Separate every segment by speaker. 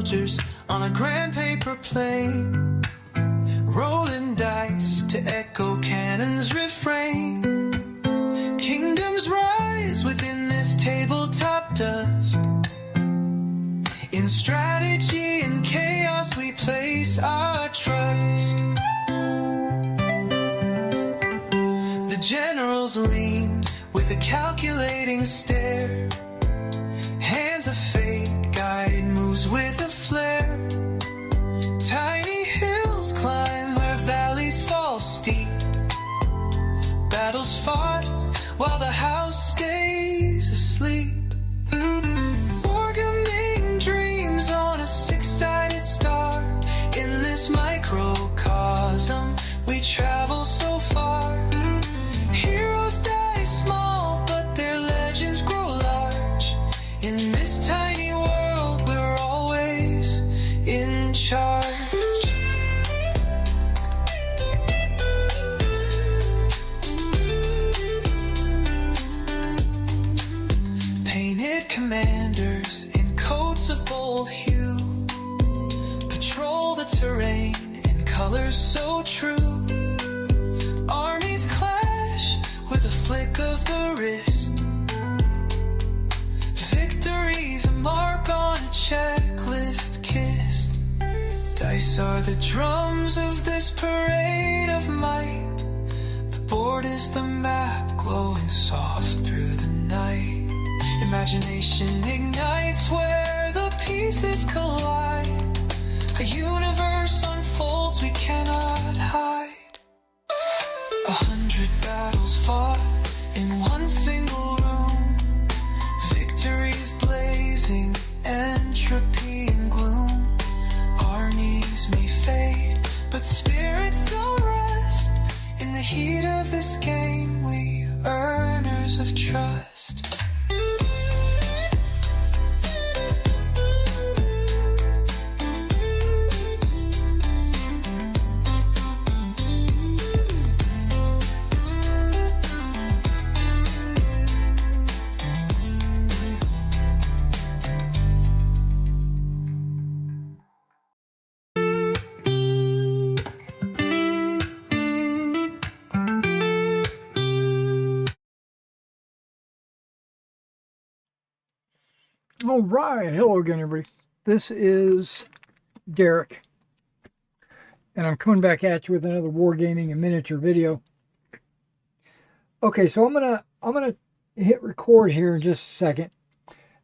Speaker 1: soldiers on a grand paper plane, rolling dice to echo cannons refrain. Kingdoms rise within this tabletop dust. In strategy and chaos we place our trust. The generals lean with a calculating stare. Hands of fate guide moves with a flare. Tiny hills climb where valleys fall steep. Battles fought while the house stays asleep. Wargaming dreams on a six-sided star. In this microcosm we travel so far. Heroes die small, but their legends grow large. In this tiny world we're always in charge. Painted commanders in coats of bold hue patrol the terrain in colors so true. Armies clash with a flick of the wrist. Victory's a mark on a checklist kissed. Dice are the drums of this parade of might. The board is the map glowing soft through the night. Imagination ignites where the pieces collide. A universe unfolds we cannot hide. 100 battles fought in one single room. Victories blazing, entropy and gloom. Armies may fade, but spirits don't rest. In the heat of this game, we earners of trust.
Speaker 2: All right, hello again, everybody. This is Derek, and I'm coming back at you with another Wargaming and miniature video. Okay, so I'm gonna hit record here in just a second,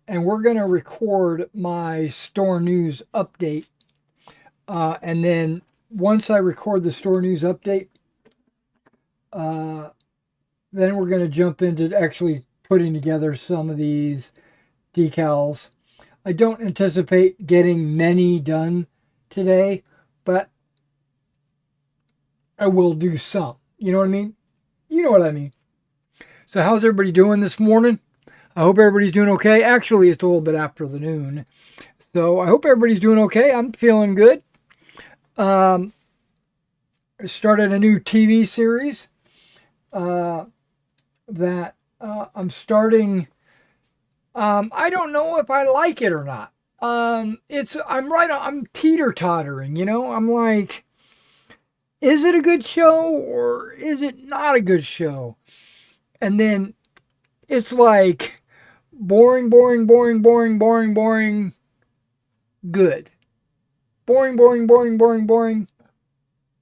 Speaker 2: and we're gonna record my store news update, and then once I record the store news update, then we're gonna jump into actually putting together some of these decals. I don't anticipate getting many done today, but I will do some. You know what I mean? You know what I mean. So how's everybody doing this morning? I hope everybody's doing okay. Actually, it's a little bit after the noon. So I hope everybody's doing okay. I'm feeling good. I started a new TV series that I'm starting. I don't know if I like it or not. I'm teeter-tottering, you know? I'm like, is it a good show or is it not a good show? And then it's like boring, good. Boring,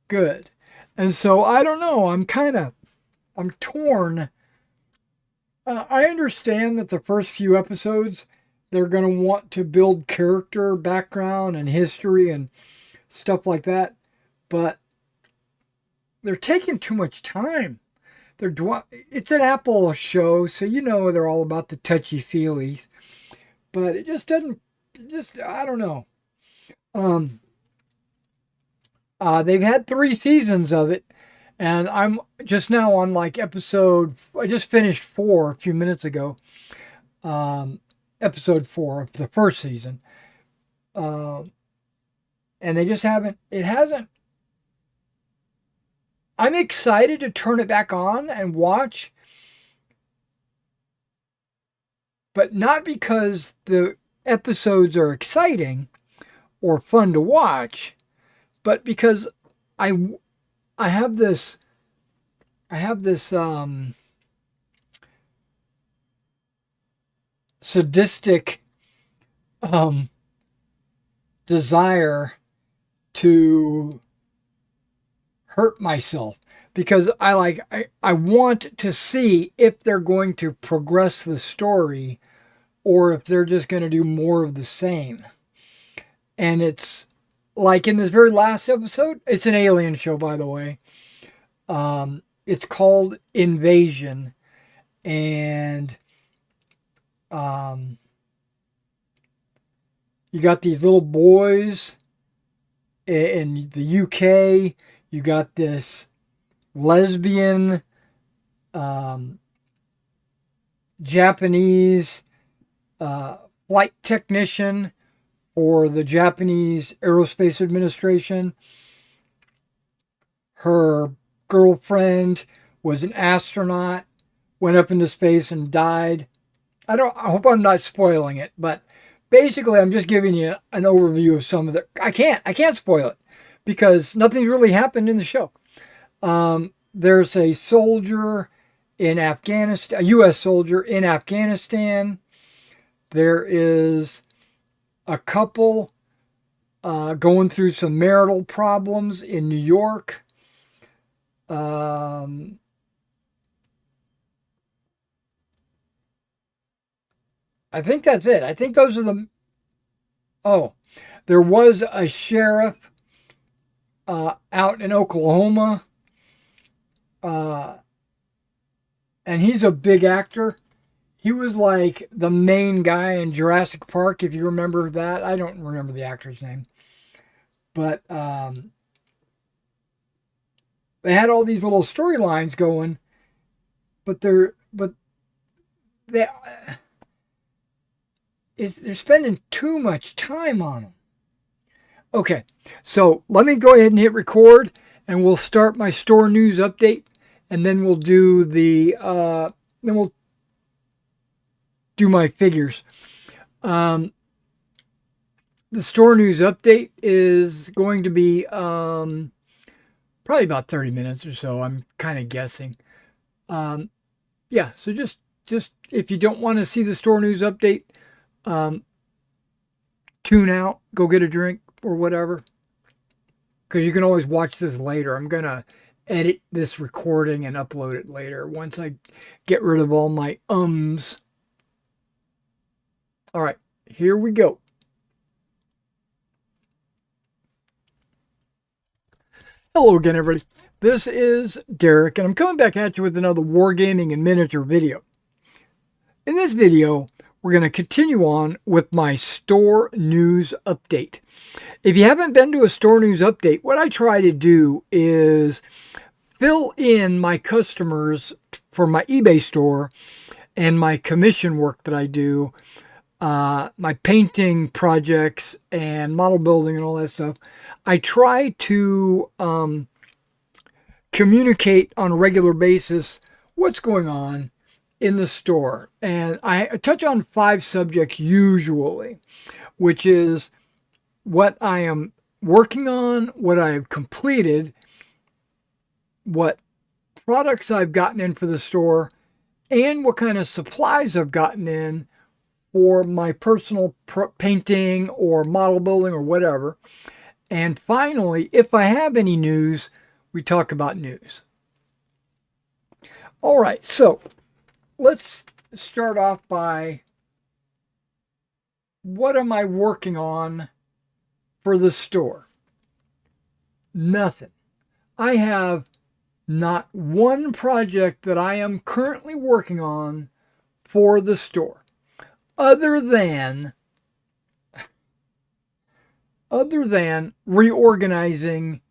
Speaker 2: good. And so I don't know. I'm torn. I understand that the first few episodes, they're going to want to build character, background, and history and stuff like that. But they're taking too much time. It's an Apple show, so you know they're all about the touchy-feelies. But it just doesn't, I don't know. They've had 3 seasons of it. And I'm just now on like episode, I just finished 4 a few minutes ago. Episode 4 of the first season. And they just haven't, I'm excited to turn it back on and watch. But not because the episodes are exciting or fun to watch, but because I I have this sadistic um, desire to hurt myself because I want to see if they're going to progress the story or if they're just going to do more of the same. And it's like in this very last episode, it's an alien show, by the way. It's called Invasion, and you got these little boys in the UK. You got this lesbian Japanese flight technician for the Japanese Aerospace Administration. Her girlfriend was an astronaut, went up into space and died. I hope I'm not spoiling it, but basically I'm just giving you an overview of some of the. I can't spoil it because nothing's really happened in the show. There's a soldier in Afghanistan, a U.S. soldier in Afghanistan. There is a couple going through some marital problems in New York. I think that's it. I think those are the. Oh, there was a sheriff out in Oklahoma, and he's a big actor. He was like the main guy in Jurassic Park, if you remember that. I don't remember the actor's name, but they had all these little storylines going, but they're spending too much time on them. Okay, so let me go ahead and hit record, and we'll start my store news update, and then we'll do my figures. The store news update is going to be probably about 30 minutes or so. I'm kind of guessing. Yeah, so just if you don't want to see the store news update, tune out, go get a drink or whatever, because you can always watch this later. I'm going to edit this recording and upload it later once I get rid of all my ums. All right, here we go. Hello again, everybody. This is Derek, and I'm coming back at you with another Wargaming and Miniature video. In this video, we're going to continue on with my store news update. If you haven't been to a store news update, what I try to do is fill in my customers for my eBay store and my commission work that I do, my painting projects and model building and all that stuff. I try to communicate on a regular basis what's going on in the store. And I touch on 5 subjects usually, which is what I am working on, what I have completed, what products I've gotten in for the store, and what kind of supplies I've gotten in for my personal painting or model building or whatever. And finally, if I have any news, we talk about news. All right, so let's start off by what am I working on for the store? Nothing. I have not one project that I am currently working on for the store other than reorganizing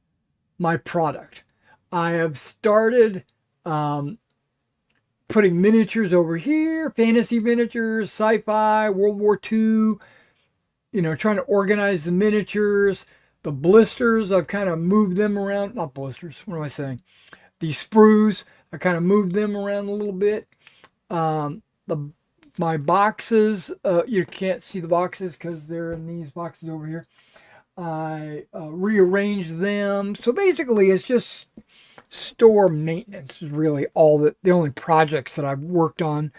Speaker 2: my product. I have started putting miniatures over here, fantasy miniatures, sci-fi, World War II, trying to organize the miniatures. The blisters, I've kind of moved them around. Not blisters, what am I saying? The sprues, I kind of moved them around a little bit. My boxes, you can't see the boxes because they're in these boxes over here. I rearrange them. So basically, it's just store maintenance is really the only projects that I've worked on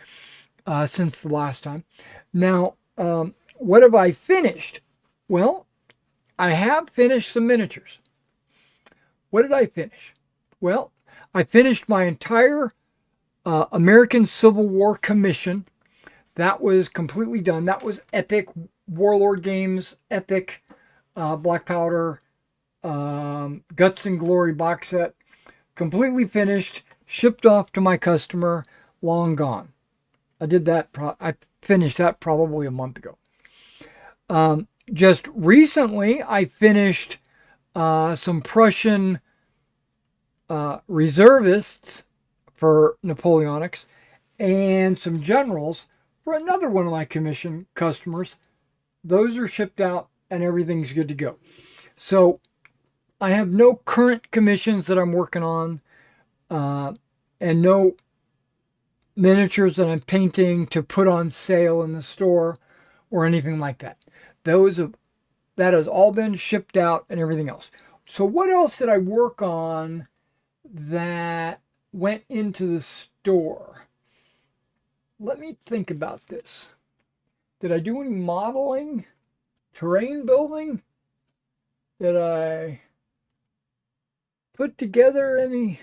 Speaker 2: since the last time. Now, what have I finished? Well, I have finished some miniatures. What did I finish? Well, I finished my entire American Civil War commission. That was completely done. That was epic. Warlord Games, epic. Black Powder, Guts and Glory box set. Completely finished. Shipped off to my customer. Long gone. I did that. I finished that probably a month ago. Just recently, I finished some Prussian reservists for Napoleonics and some generals for another one of my commission customers. Those are shipped out and everything's good to go. So I have no current commissions that I'm working on and no miniatures that I'm painting to put on sale in the store or anything like that. That has all been shipped out and everything else. So what else did I work on that went into the store? Let me think about this. Did I do any modeling? Terrain building? Did I put together any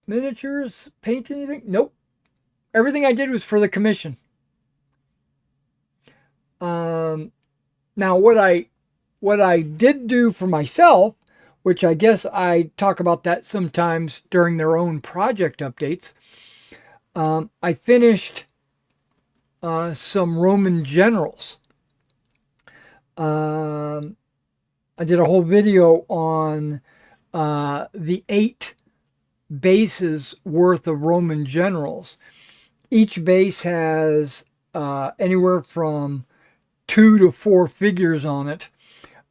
Speaker 2: miniatures? Paint anything? Nope. Everything I did was for the commission. Now what I did do for myself, which I guess I talk about that sometimes during their own project updates, I finished some Roman generals. I did a whole video on the 8 bases worth of Roman generals. Each base has anywhere from 2 to 4 figures on it.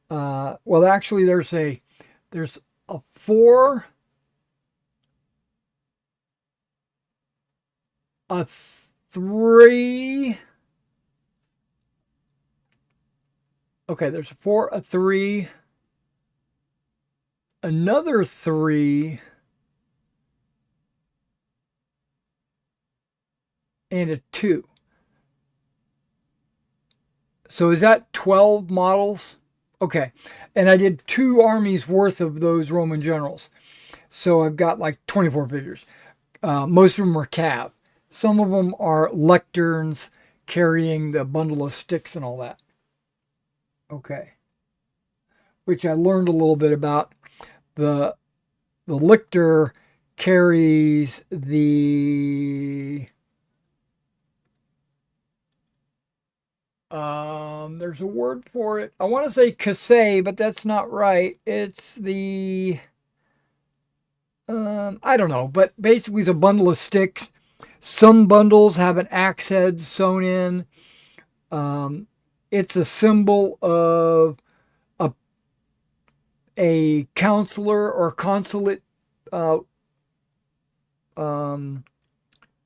Speaker 2: Well, actually, there's a 4, a 3. Okay, there's a 4, a 3, another 3, and a 2. So is that 12 models? Okay. And I did 2 armies worth of those Roman generals. So I've got like 24 figures. Most of them are cav. Some of them are lecterns carrying the bundle of sticks and all that. Okay. Which I learned a little bit about. The lictor carries the there's a word for it. I want to say casse, but that's not right. It's the I don't know, but basically it's a bundle of sticks. Some bundles have an axe head sewn in. It's a symbol of a counselor or consulate,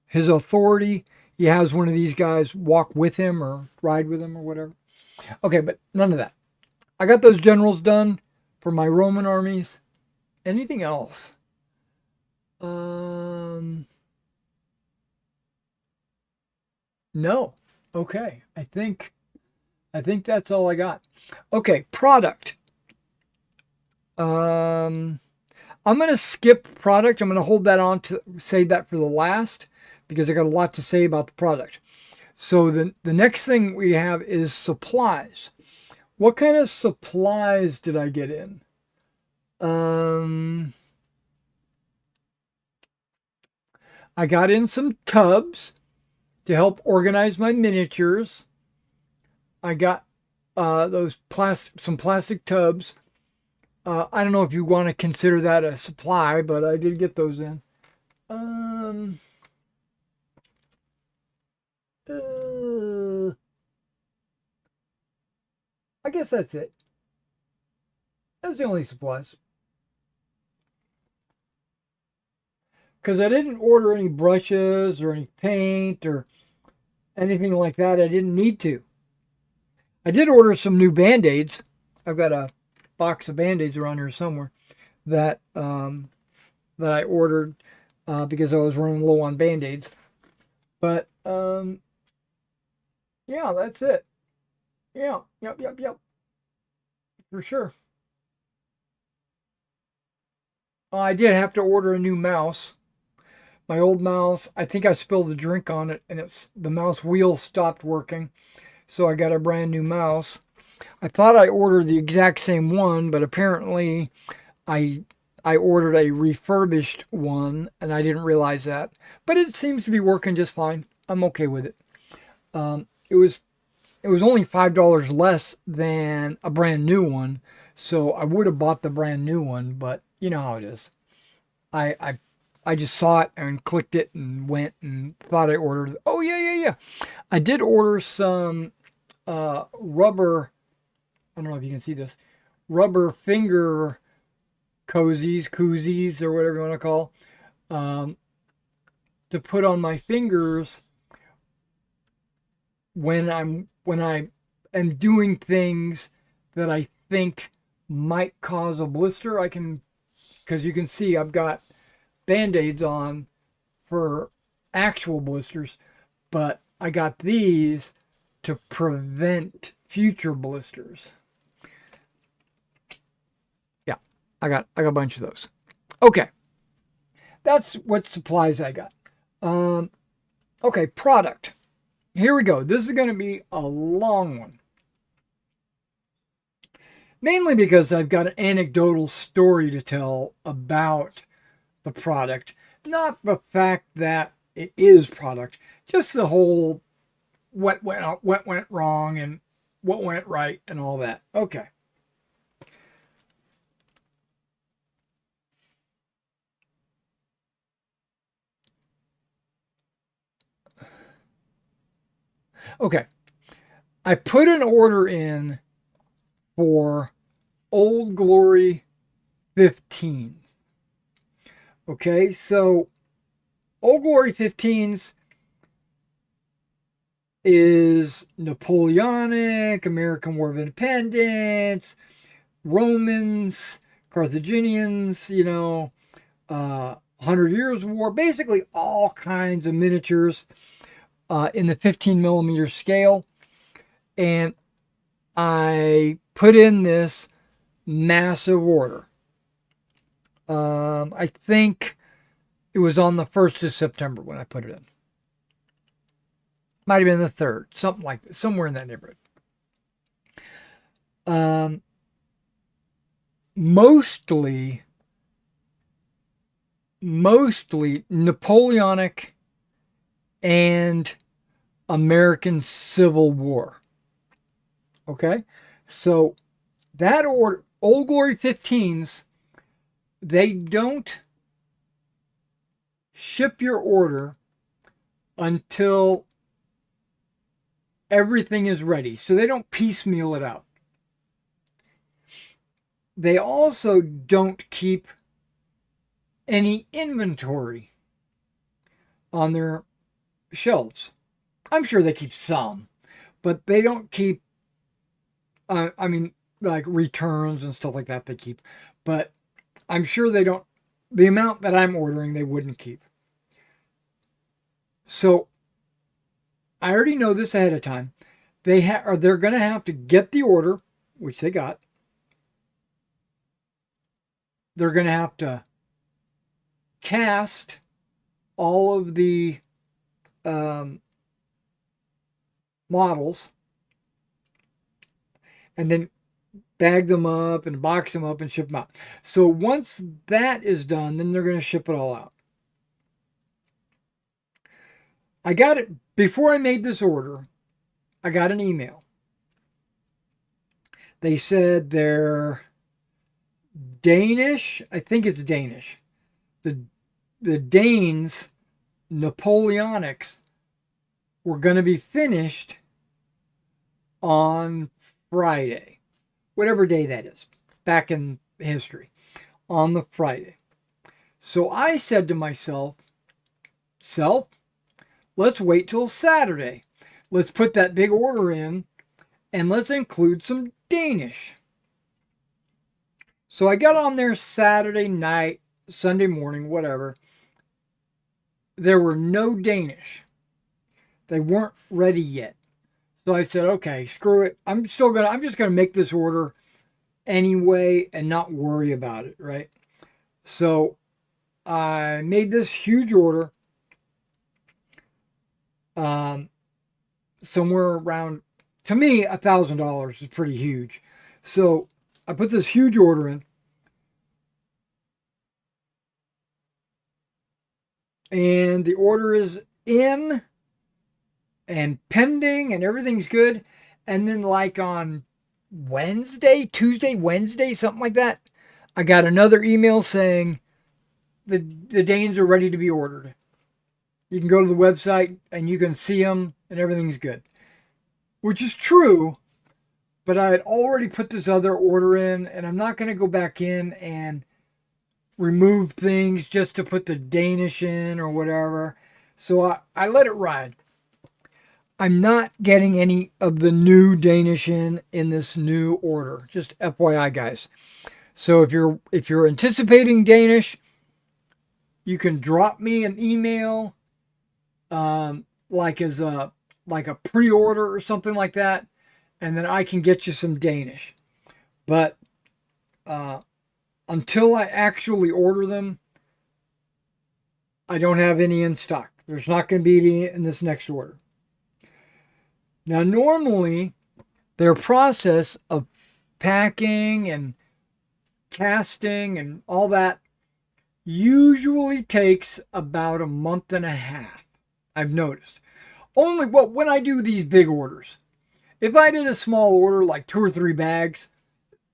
Speaker 2: his authority. He has one of these guys walk with him or ride with him or whatever. Okay, but none of that. I got those generals done for my Roman armies. Anything else? No. Okay. I think that's all I got. Okay, product. I'm going to skip product. I'm going to hold that on to save that for the last because I got a lot to say about the product. So the next thing we have is supplies. What kind of supplies did I get in? I got in some tubs to help organize my miniatures. I got some plastic tubs. I don't know if you want to consider that a supply, but I did get those in. I guess that's it. That's the only supplies. Because I didn't order any brushes or any paint or anything like that. I didn't need to. I did order some new Band-Aids. I've got a box of Band-Aids around here somewhere that that I ordered because I was running low on Band-Aids. But yeah, that's it. Yeah, yep, for sure. I did have to order a new mouse. My old mouse, I think I spilled a drink on it, and the mouse wheel stopped working, so I got a brand new mouse. I thought I ordered the exact same one, but apparently I I ordered a refurbished one, and I didn't realize that. But it seems to be working just fine. I'm okay with it. It was only $5 less than a brand new one, so I would have bought the brand new one. But you know how it is. I I I just saw it and clicked it and went and thought I ordered. Oh yeah. I did order some rubber. I don't know if you can see this rubber finger koozies, or whatever you want to call, um, to put on my fingers when I am doing things that I think might cause a blister. I can, because you can see I've got Band-Aids on for actual blisters, but I got these to prevent future blisters. Yeah, I got a bunch of those. Okay, that's what supplies I got. Okay, product. Here we go. This is going to be a long one. Mainly because I've got an anecdotal story to tell about the product. Not the fact that it is product, just the whole what went wrong and what went right and all that. Okay. Okay. I put an order in for Old Glory 15s. Okay, so Old Glory 15s is Napoleonic, American War of Independence, Romans, Carthaginians, 100 Years War, basically all kinds of miniatures in the 15 millimeter scale. And I put in this massive order. I think it was on the 1st of September when I put it in. Might have been the 3rd, something like that, somewhere in that neighborhood. Mostly Napoleonic and American Civil War. Okay, so that order, Old Glory 15s, they don't ship your order until everything is ready. So they don't piecemeal it out. They also don't keep any inventory on their shelves. I'm sure they keep some, but they don't keep, like returns and stuff like that they keep. But I'm sure they don't, the amount that I'm ordering, they wouldn't keep. So I already know this ahead of time. They're going to have to get the order, which they got. They're going to have to cast all of the models and then bag them up and box them up and ship them out. So once that is done, then they're going to ship it all out. I got it before I made this order. I got an email. They said they're Danish. I think it's Danish. The Danes, Napoleonics, were going to be finished on Friday, whatever day that is, back in history, on the Friday. So I said to myself, let's wait till Saturday. Let's put that big order in and let's include some Danish. So I got on there Saturday night, Sunday morning, whatever. There were no Danish. They weren't ready yet. So I said, okay, screw it. I'm just gonna make this order anyway and not worry about it, right? So I made this huge order. Somewhere around, to me, $1,000 is pretty huge. So I put this huge order in. And the order is in and pending and everything's good. And then like on Tuesday, Wednesday, something like that, I got another email saying the Danes are ready to be ordered. You can go to the website and you can see them and everything's good. Which is true, but I had already put this other order in and I'm not going to go back in and remove things just to put the Danish in or whatever. So I let it ride. I'm not getting any of the new Danish in this new order. Just FYI, guys. So if you're anticipating Danish, you can drop me an email, like a pre-order or something like that, and then I can get you some Danish. But until I actually order them, I don't have any in stock. There's not going to be any in this next order. Now, normally, their process of packing and casting and all that usually takes about a month and a half, I've noticed. Only when I do these big orders. If I did a small order, like 2 or 3 bags,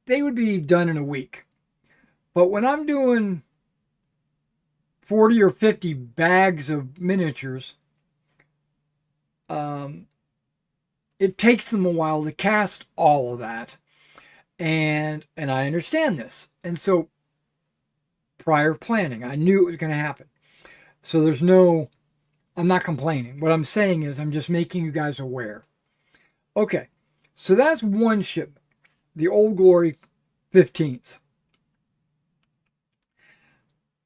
Speaker 2: they would be done in a week. But when I'm doing 40 or 50 bags of miniatures, it takes them a while to cast all of that. And I understand this. And so prior planning, I knew it was going to happen. So I'm not complaining. What I'm saying is I'm just making you guys aware. Okay, so that's one shipment, the Old Glory 15th.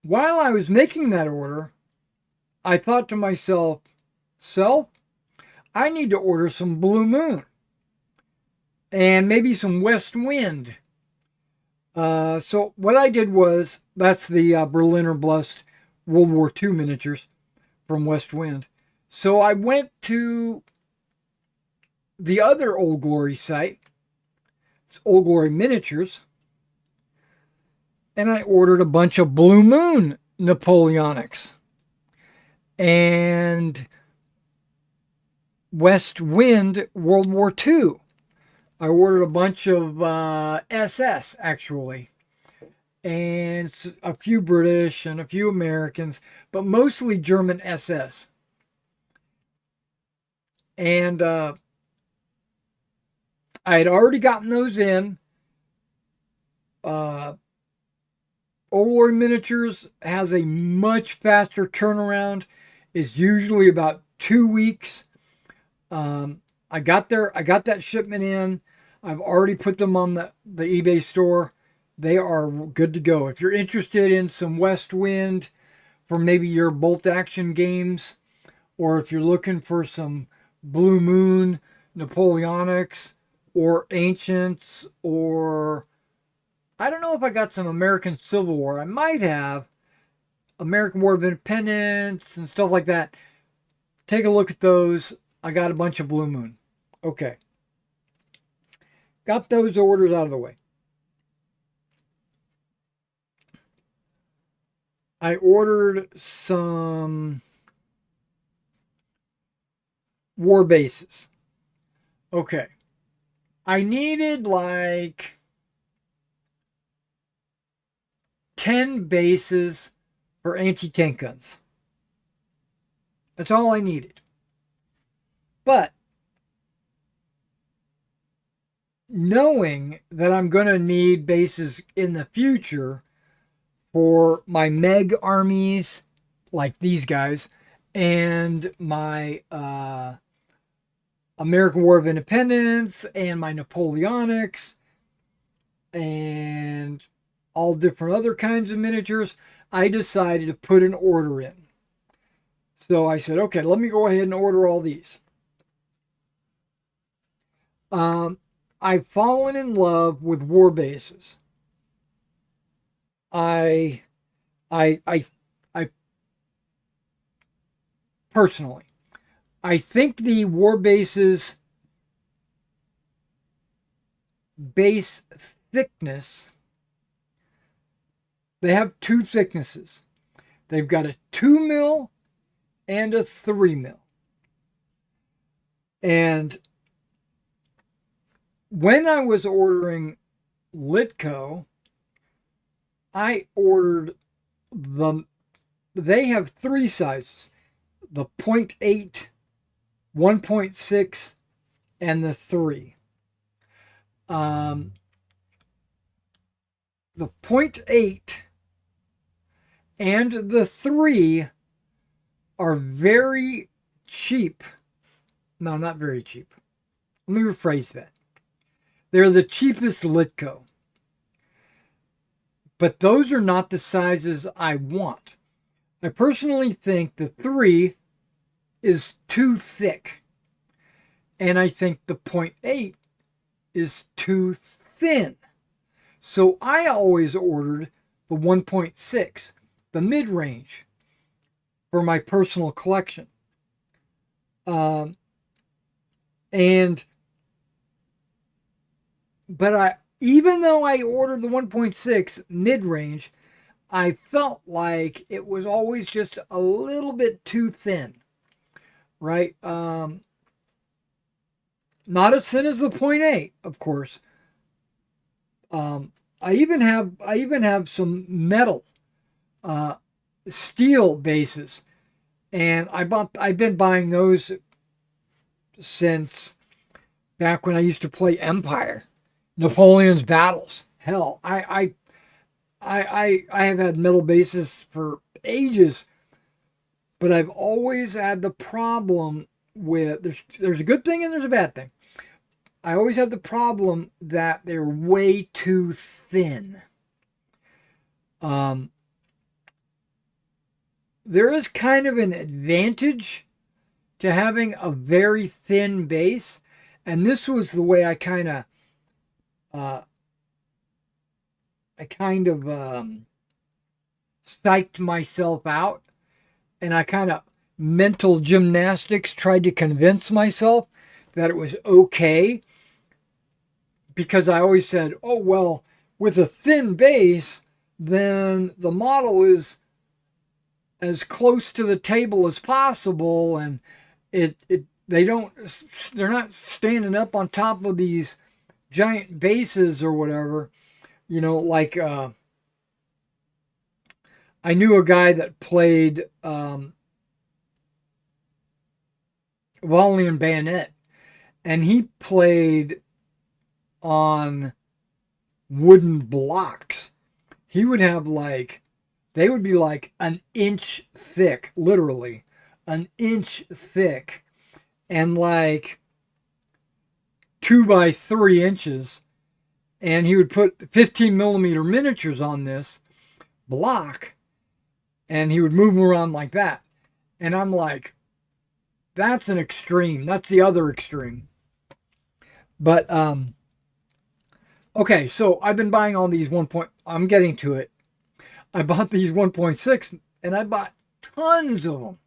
Speaker 2: While I was making that order, I thought to myself, I need to order some Blue Moon and maybe some West Wind. So what I did was, that's the Berliner Blust World War II miniatures from West Wind. So I went to the other Old Glory site, it's Old Glory Miniatures, and I ordered a bunch of Blue Moon Napoleonics and West Wind World War II. I ordered a bunch of SS, actually, and a few British and a few Americans, but mostly German SS. And I had already gotten those in. Old Glory Miniatures has a much faster turnaround. It's usually about 2 weeks. I got that shipment in. I've already put them on the eBay store. They are good to go. If you're interested in some West Wind for maybe your bolt action games, or if you're looking for some Blue Moon Napoleonics or Ancients, or I don't know if I got some American Civil War. I might have American War of Independence and stuff like that. Take a look at those. I got a bunch of Blue Moon. Okay. Got those orders out of the way. I ordered some war bases. Okay. I needed like 10 bases for anti-tank guns. That's all I needed. But knowing that I'm going to need bases in the future for my Meg armies, like these guys, and my American War of Independence and my Napoleonics and all different other kinds of miniatures, I decided to put an order in. So I said, okay, let me go ahead and order all these. I've fallen in love with war bases. I personally, I think the war bases base thickness, they have two thicknesses. They've got a 2 mil and a 3 mil. And when I was ordering Litco, I ordered they have three sizes: the 0.8, 1.6, and the 3. The 0.8 and the 3 are very cheap. No, not very cheap. Let me rephrase that. They're the cheapest Litco. But those are not the sizes I want. I personally think the 3 is too thick. And I think the 0.8 is too thin. So I always ordered the 1.6, the mid-range, for my personal collection. Even though I ordered the 1.6 mid-range, I felt like it was always just a little bit too thin, right? Not as thin as the 0.8, of course. I even have some metal, steel bases, and I've been buying those since back when I used to play Empire, Napoleon's battles. Hell, I have had metal bases for ages, but I've always had the problem with there's a good thing and there's a bad thing. I always had the problem that they're way too thin. There is kind of an advantage to having a very thin base, and this was the way I kind of psyched myself out, and I kind of mental gymnastics tried to convince myself that it was okay, because I always said, oh, well, with a thin base, then the model is as close to the table as possible, and they're not standing up on top of these giant bases or whatever, like I knew a guy that played volley and bayonet, and he played on wooden blocks. He would have they would be like an inch thick, literally an inch thick, and 2 by 3 inches. And he would put 15 millimeter miniatures on this block, and he would move them around like that. And I'm like, that's an extreme. That's the other extreme. But, okay, so I've been buying all these I'm getting to it. I bought these 1.6, and I bought tons of them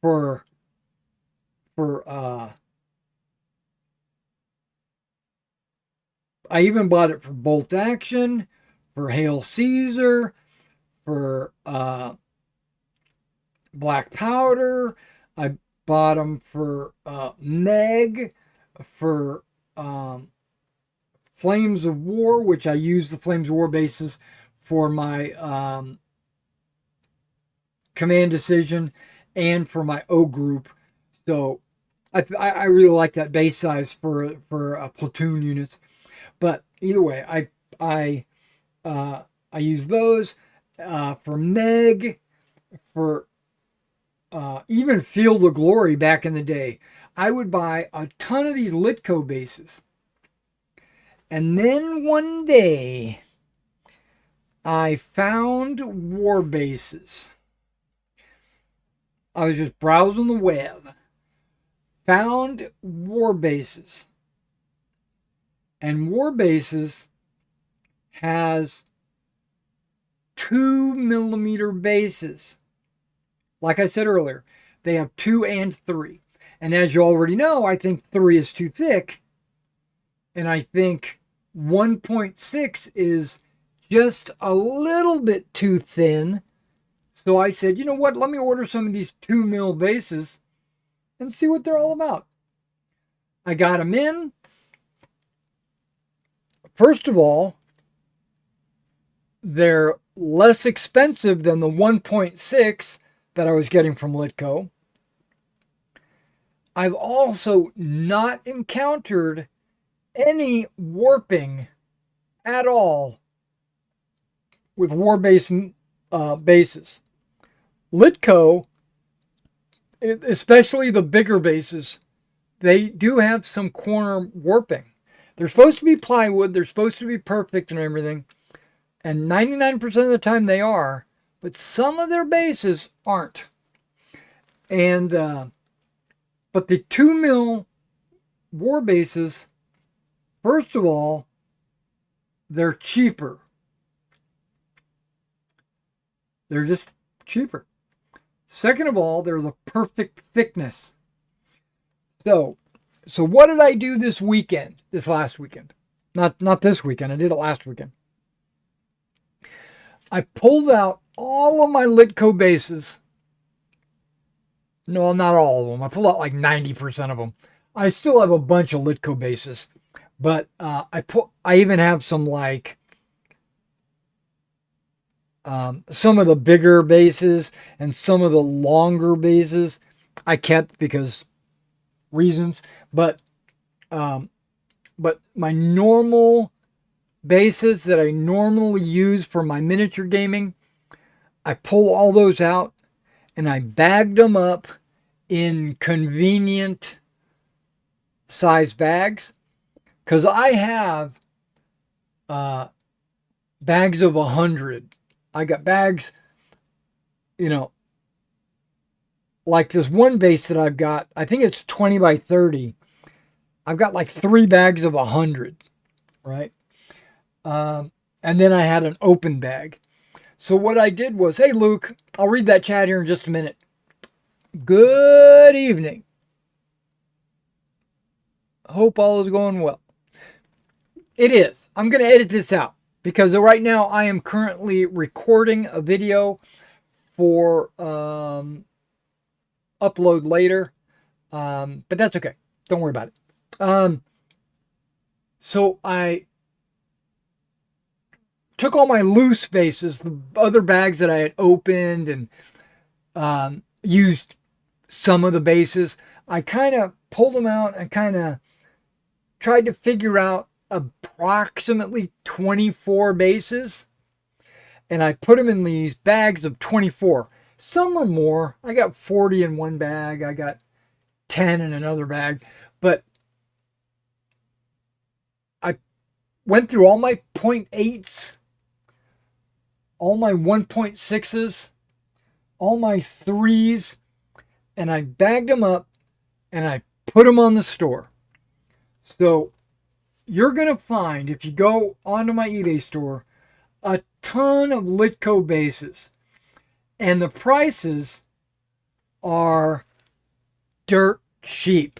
Speaker 2: for I even bought it for Bolt Action, for Hail Caesar, for Black Powder. I bought them for Meg, for Flames of War, which I use the Flames of War bases for my Command Decision and for my O group. So I really like that base size for platoon units. But either way, I use those for Meg, for even Field of Glory back in the day. I would buy a ton of these Litco bases. And then one day, I found war bases. I was just browsing the web, found war bases. And war bases has 2mm bases. Like I said earlier, they have 2 and 3. And as you already know, I think 3 is too thick. And I think 1.6 is just a little bit too thin. So I said, you know what, let me order some of these 2mm bases and see what they're all about. I got them in. First of all, they're less expensive than the 1.6 that I was getting from Litco. I've also not encountered any warping at all with war bases. Litco, especially the bigger bases, they do have some corner warping. They're supposed to be plywood, they're supposed to be perfect and everything, and 99% of the time they are, but some of their bases aren't. And but the 2mm war bases, first of all, they're cheaper. They're just cheaper. Second of all, they're the perfect thickness. So what did I do this weekend? This last weekend. Not this weekend. I did it last weekend. I pulled out all of my Litco bases. No, not all of them. I pulled out like 90% of them. I still have a bunch of Litco bases, but I even have some like some of the bigger bases and some of the longer bases I kept because reasons, but my normal bases that I normally use for my miniature gaming, I pull all those out and I bagged them up in convenient size bags, because I have bags of 100. I got bags, like this one base that I've got, I think it's 20 by 30. I've got like 3 bags of 100, right? And then I had an open bag. So what I did was, hey, Luke, I'll read that chat here in just a minute. Good evening. Hope all is going well. It is. I'm going to edit this out because right now I am currently recording a video for upload later. But that's okay. Don't worry about it. So I took all my loose bases, the other bags that I had opened, and used some of the bases. I kind of pulled them out and kind of tried to figure out approximately 24 bases. And I put them in these bags of 24. Some are more. I got 40 in one bag. I got 10 in another bag. But I went through all my 0.8s, all my 1.6s, all my 3s, and I bagged them up and I put them on the store. So you're going to find, if you go onto my eBay store, a ton of Litco bases. And the prices are dirt cheap.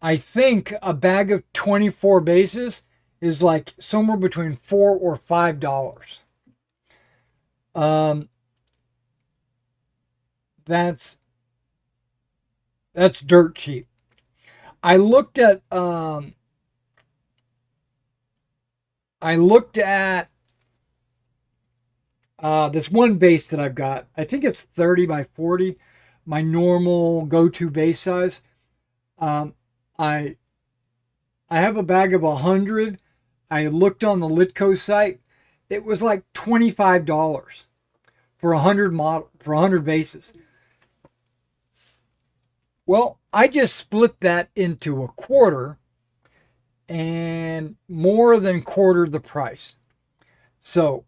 Speaker 2: I think a bag of 24 bases is like somewhere between $4 or $5. That's dirt cheap. I looked at this one base that I've got. I think it's 30 by 40, my normal go-to base size. I have a bag of 100. I looked on the Litco site. It was like $25 for 100 bases. Well, I just split that into a quarter and more than quartered the price. So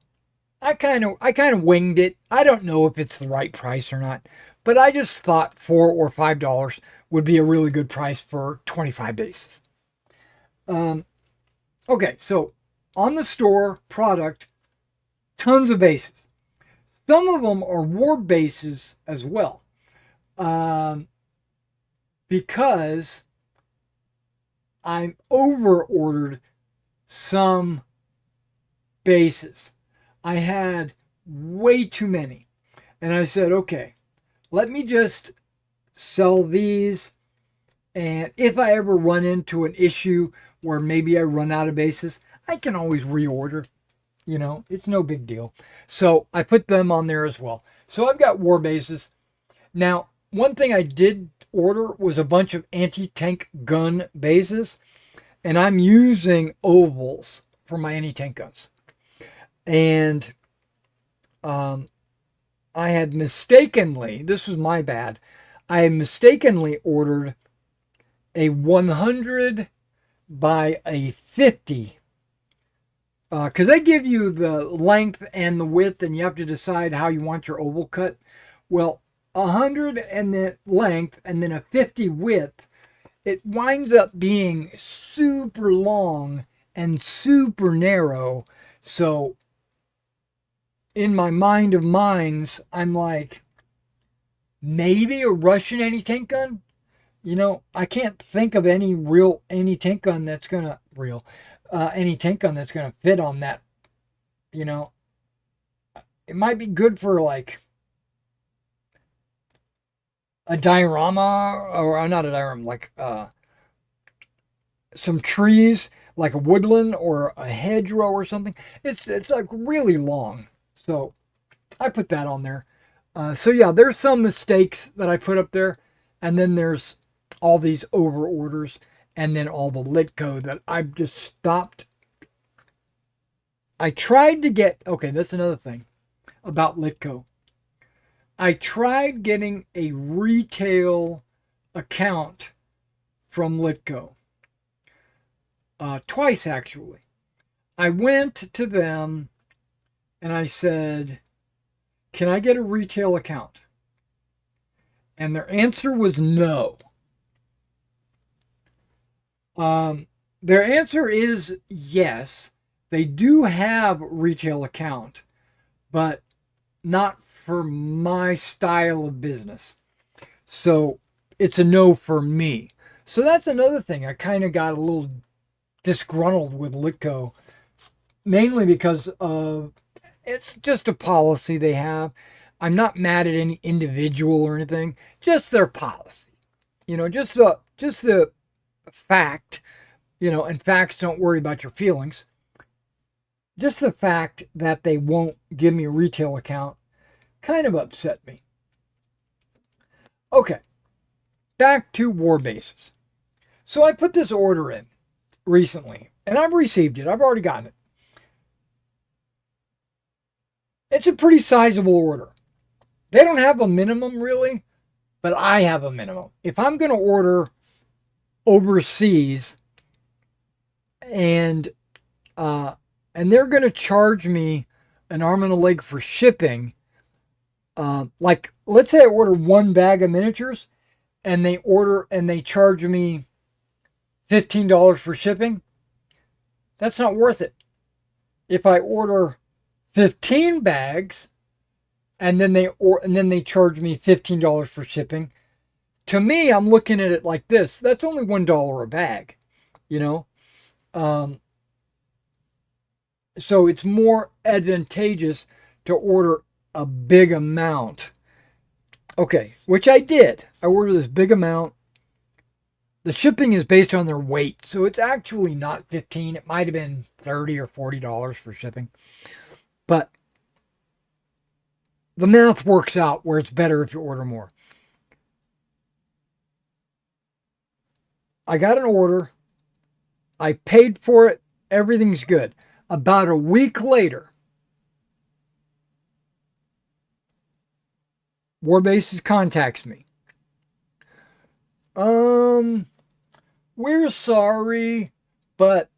Speaker 2: I kind of winged it. I don't know if it's the right price or not, but I just thought $4 or $5 would be a really good price for 25 bases. Um, okay, so on the store product, tons of bases. Some of them are war bases as well, um, because I'm over ordered some bases. I had way too many. And I said, okay, let me just sell these. And if I ever run into an issue where maybe I run out of bases, I can always reorder. It's no big deal. So I put them on there as well. So I've got war bases. Now, one thing I did order was a bunch of anti-tank gun bases. And I'm using ovals for my anti-tank guns. And I had mistakenly, this was my bad, I had mistakenly ordered a 100 by a 50, because they give you the length and the width, and you have to decide how you want your oval cut. Well, 100 and then length, and then a 50 width, it winds up being super long and super narrow. So in my mind of minds, I'm like, maybe a Russian anti-tank gun? I can't think of any real anti-tank gun that's gonna anti-tank gun that's gonna fit on that. You know, it might be good for like a diorama, or not a diorama, like some trees, like a woodland or a hedgerow or something. It's like really long, so I put that on there. So yeah, there's some mistakes that I put up there, and then there's all these over orders, and then all the Litco that I've just stopped. I tried to get, okay, that's another thing about Litco. I tried getting a retail account from Litco, twice actually. I went to them and I said, can I get a retail account? And their answer was no. Their answer is yes. They do have retail account, but not for my style of business. So it's a no for me. So that's another thing. I kind of got a little disgruntled with Litco, mainly because of it's just a policy they have. I'm not mad at any individual or anything, just their policy. Just the fact, and facts don't worry about your feelings. Just the fact that they won't give me a retail account kind of upset me. Okay, back to war bases. So I put this order in recently, and I've received it. I've already gotten it. It's a pretty sizable order. They don't have a minimum really, but I have a minimum. If I'm going to order overseas and they're going to charge me an arm and a leg for shipping, like let's say I order one bag of miniatures and they charge me $15 for shipping, that's not worth it. If I order 15 bags and then they charge me $15 for shipping, to me, I'm looking at it like this. That's only $1 a bag, so it's more advantageous to order a big amount. Okay, which I did. I ordered this big amount. The shipping is based on their weight, so it's actually not 15. It might have been $30 or $40 for shipping. But the math works out where it's better if you order more. I got an order. I paid for it. Everything's good. About a week later, Warbases contacts me. We're sorry, but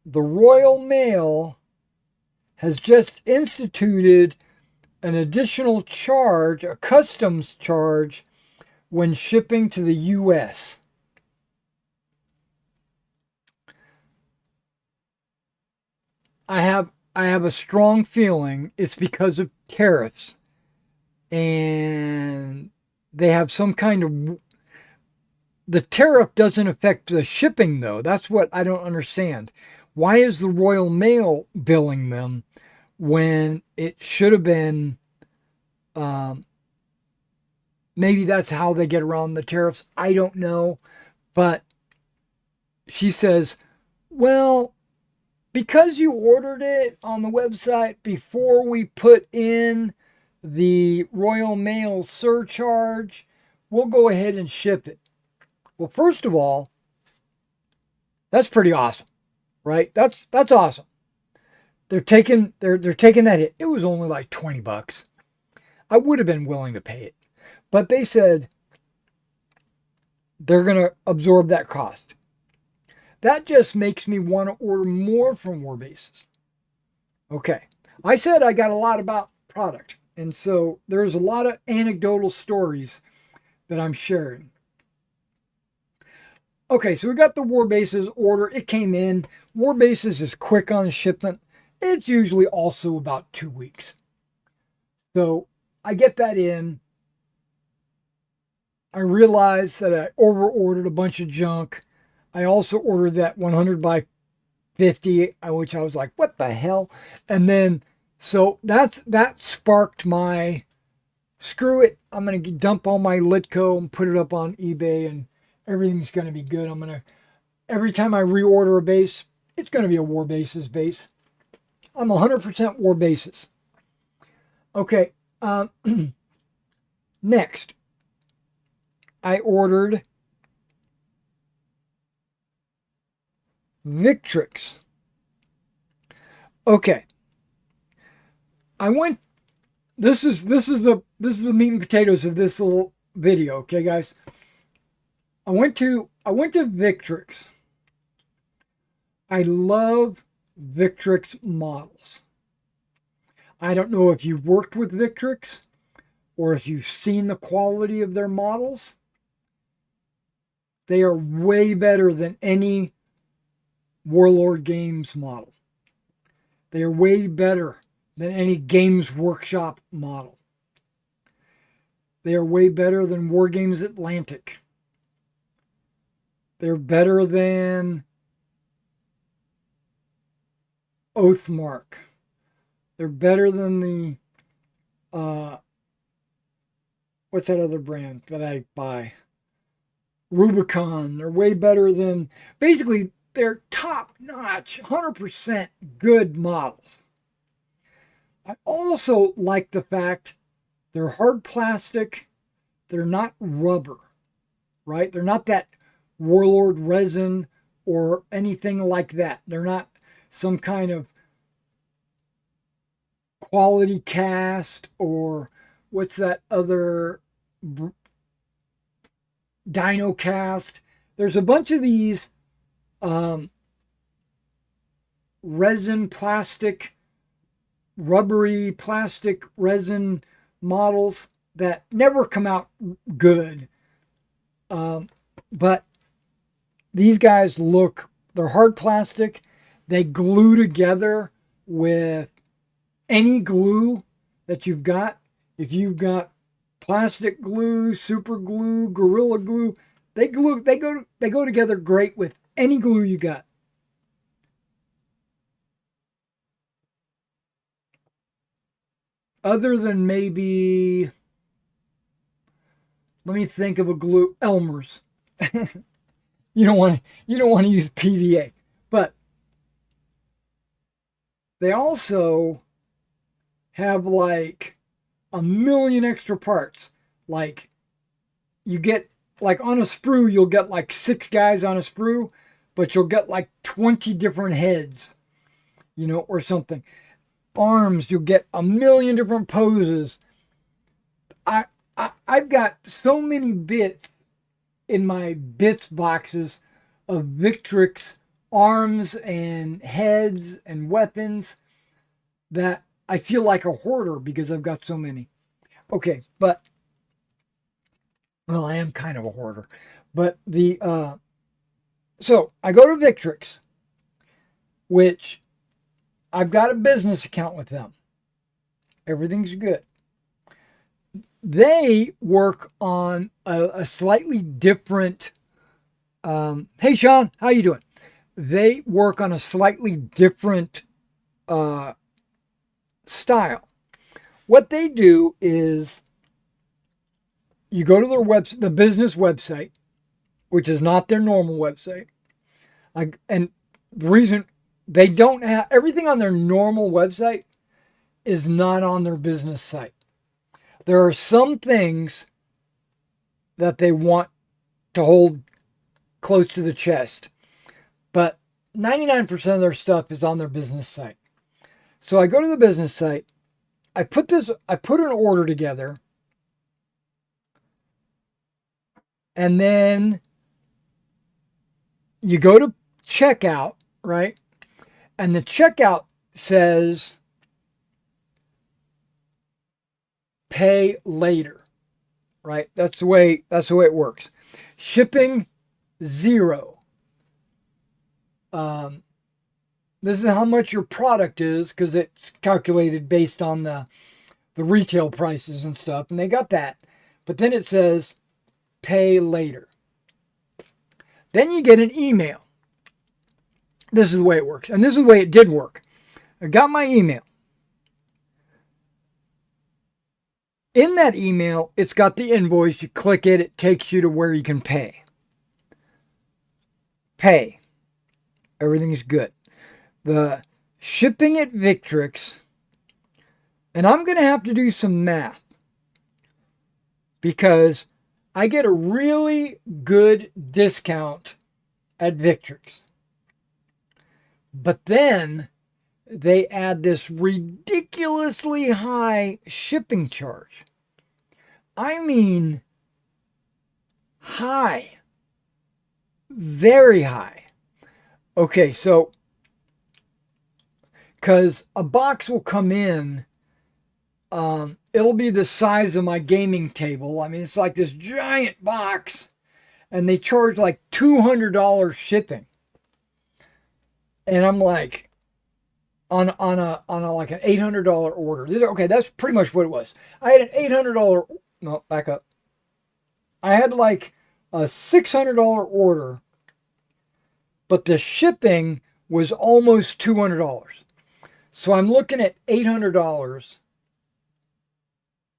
Speaker 2: the Royal Mail has just instituted an additional charge, a customs charge, when shipping to the U.S. I have a strong feeling it's because of tariffs, and they have some kind of. The tariff doesn't affect the shipping, though. That's what I don't understand. Why is the Royal Mail billing them when it should have been? Maybe that's how they get around the tariffs. I don't know. But she says, well, because you ordered it on the website before we put in the Royal Mail surcharge, we'll go ahead and ship it. Well, first of all, that's pretty awesome, right? That's awesome. They're taking that hit. It was only like $20. I would have been willing to pay it. But they said they're going to absorb that cost. That just makes me want to order more from Warbases. Okay. I said I got a lot about product. And so there's a lot of anecdotal stories that I'm sharing. Okay, so we got the Warbases order. It came in. Warbases is quick on shipment. It's usually also about 2 weeks. So I get that in. I realized that I over-ordered a bunch of junk. I also ordered that 100 by 50, which I was like, what the hell? And then, so that sparked my, screw it, I'm going to dump all my Litco and put it up on eBay and everything's going to be good. Every time I reorder a base, it's going to be a Warbases base. I'm 100% Warbases. Okay, next, I ordered Victrix. Okay. I went. This is the meat and potatoes of this little video. Okay, guys. I went to Victrix. I love Victrix models. I don't know if you've worked with Victrix or if you've seen the quality of their models. They are way better than any Warlord Games model. They are way better than any Games Workshop model. They are way better than Wargames Atlantic. They're better than Oathmark. They're better than the what's that other brand that I buy? Rubicon. They're way better than, basically, they're top-notch, 100% good models. I also like the fact they're hard plastic. They're not rubber, right? They're not that Warlord resin or anything like that. They're not some kind of quality cast or what's that other Dino Cast. There's a bunch of these resin plastic, rubbery plastic resin models that never come out good. But these guys they're hard plastic. They glue together with any glue that you've got. If you've got plastic glue, super glue, Gorilla Glue, they go together great with any glue you got. Other than maybe, let me think of a glue, Elmer's. You don't want to use PVA, but they also have like a million extra parts. Like you get, like on a sprue, you'll get like 6 guys on a sprue, but you'll get like 20 different heads, or something. Arms, you'll get a million different poses. I've got so many bits in my bits boxes of Victrix arms and heads and weapons that I feel like a hoarder because I've got so many. Okay, but well, I am kind of a hoarder. But so I go to Victrix, which I've got a business account with them. Everything's good. They work on a slightly different. Hey, Sean, how you doing? They work on a slightly different style. What they do is you go to their website, the business website, which is not their normal website. And the reason they don't have everything on their normal website is not on their business site. There are some things that they want to hold close to the chest, but 99% of their stuff is on their business site. So I go to the business site, I put an order together, and then you go to checkout, right? And the checkout says pay later, right? That's the way it works. Shipping, $0. This is how much your product is because it's calculated based on the retail prices and stuff, and they got that. But then it says pay later. Then you get an email. This is the way it works, and this is the way it did work. I got my email. In that email, it's got the invoice. You click it, it takes you to where you can pay. Pay. Everything's good. The shipping at Victrix, and I'm going to have to do some math because I get a really good discount at Victrix. But then they add this ridiculously high shipping charge. I mean, high. Very high. Okay, so, because a box will come in, it'll be the size of my gaming table. I mean, it's like this giant box, and they charge like $200 shipping. And I'm like, on a like an $800 order. Okay, that's pretty much what it was. I had an $800. No, back up. I had like a $600 order, but the shipping was almost $200. So I'm looking at $800.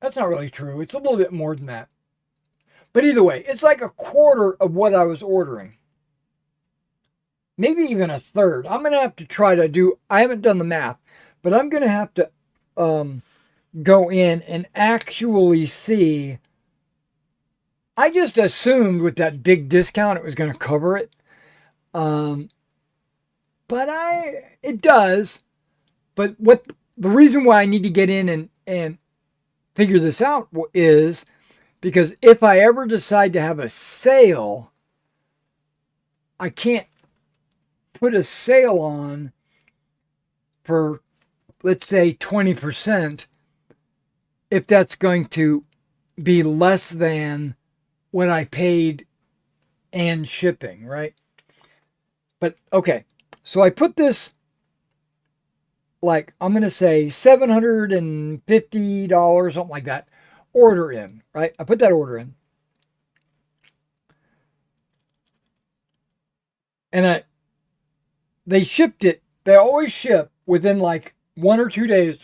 Speaker 2: That's not really true. It's a little bit more than that. But either way, it's like a quarter of what I was ordering. Maybe even a third. I'm going to have to try to do, I haven't done the math, but I'm going to have to go in and actually see. I just assumed with that big discount it was going to cover it. But it does. But the reason why I need to get in and figure this out is because if I ever decide to have a sale, I can't put a sale on for, let's say, 20% if that's going to be less than what I paid and shipping, right? But okay, so I put this, like, I'm going to say $750, something like that, order in, right? I put that order in. And they shipped it. They always ship within like 1 or 2 days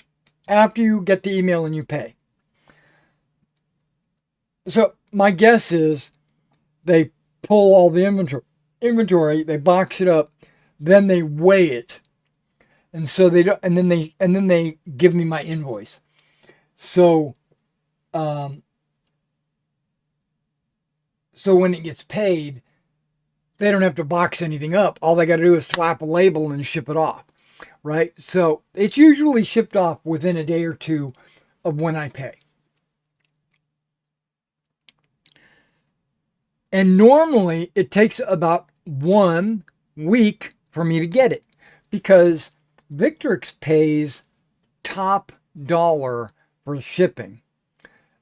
Speaker 2: after you get the email and you pay. So my guess is they pull all the inventory, they box it up, then they weigh it. And so they don't, and then they give me my invoice. So so when it gets paid, they don't have to box anything up. All they got to do is slap a label and ship it off, right? So it's usually shipped off within a day or two of when I pay. And normally it takes about 1 week for me to get it because Victrix pays top dollar for shipping.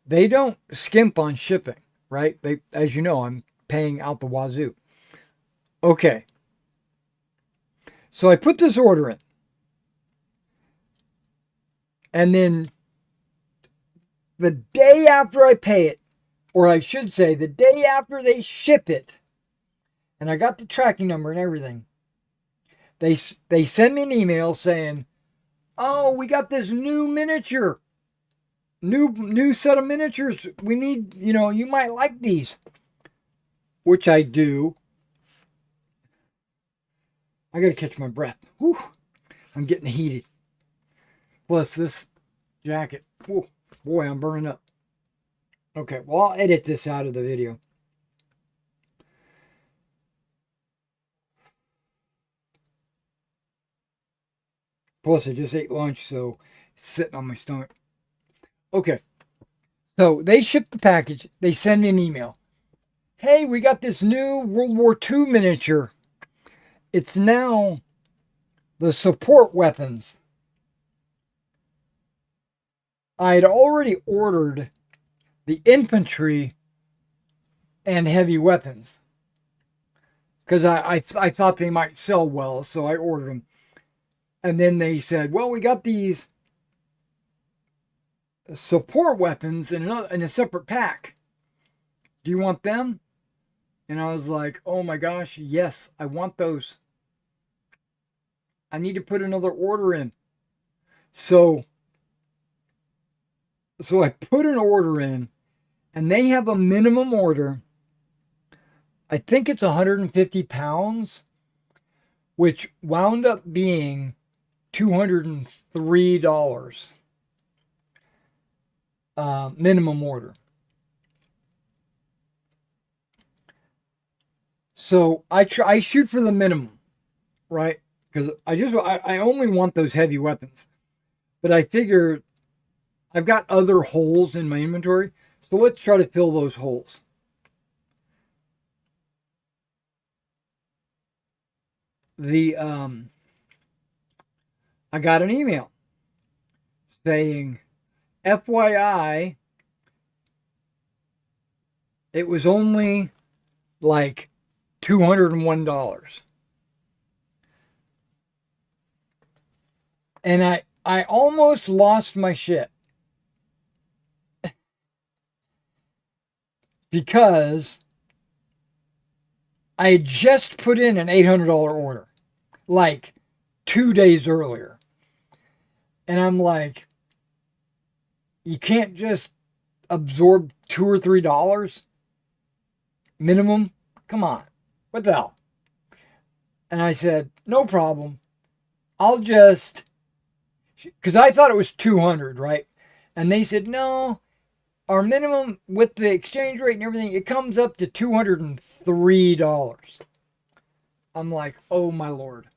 Speaker 2: They don't skimp on shipping, right? They, as you know, I'm paying out the wazoo. Okay. So I put this order in. And then the day after I pay it, or I should say the day after they ship it, and I got the tracking number and everything, they send me an email saying, "Oh, we got this new miniature, new set of miniatures. We need, you might like these," which I do. I gotta catch my breath. Whew, I'm getting heated. Plus this jacket. Whew, boy, I'm burning up. Okay, well, I'll edit this out of the video. Plus, I just ate lunch, so it's sitting on my stomach. Okay, so they ship the package. They send me an email. "Hey, we got this new World War II miniature. It's now the support weapons." I had already ordered the infantry and heavy weapons because I thought they might sell well, so I ordered them. And then they said, "Well, we got these support weapons in a separate pack. Do you want them?" And I was like, "Oh my gosh, yes, I want those. I need to put another order in." So I put an order in, and they have a minimum order. I think it's 150 pounds, which wound up being $203 minimum order. So I shoot for the minimum, right? Because I only want those heavy weapons, but I figure I've got other holes in my inventory, so let's try to fill those holes. I got an email saying, "FYI, it was only like $201." And I almost lost my shit because I had just put in an $800 order like 2 days earlier. And I'm like, you can't just absorb $2 or $3 minimum? Come on. What the hell? And I said, "No problem. I'll just," because I thought it was 200, right? And they said, "No, our minimum with the exchange rate and everything, it comes up to $203. I'm like, "Oh my Lord."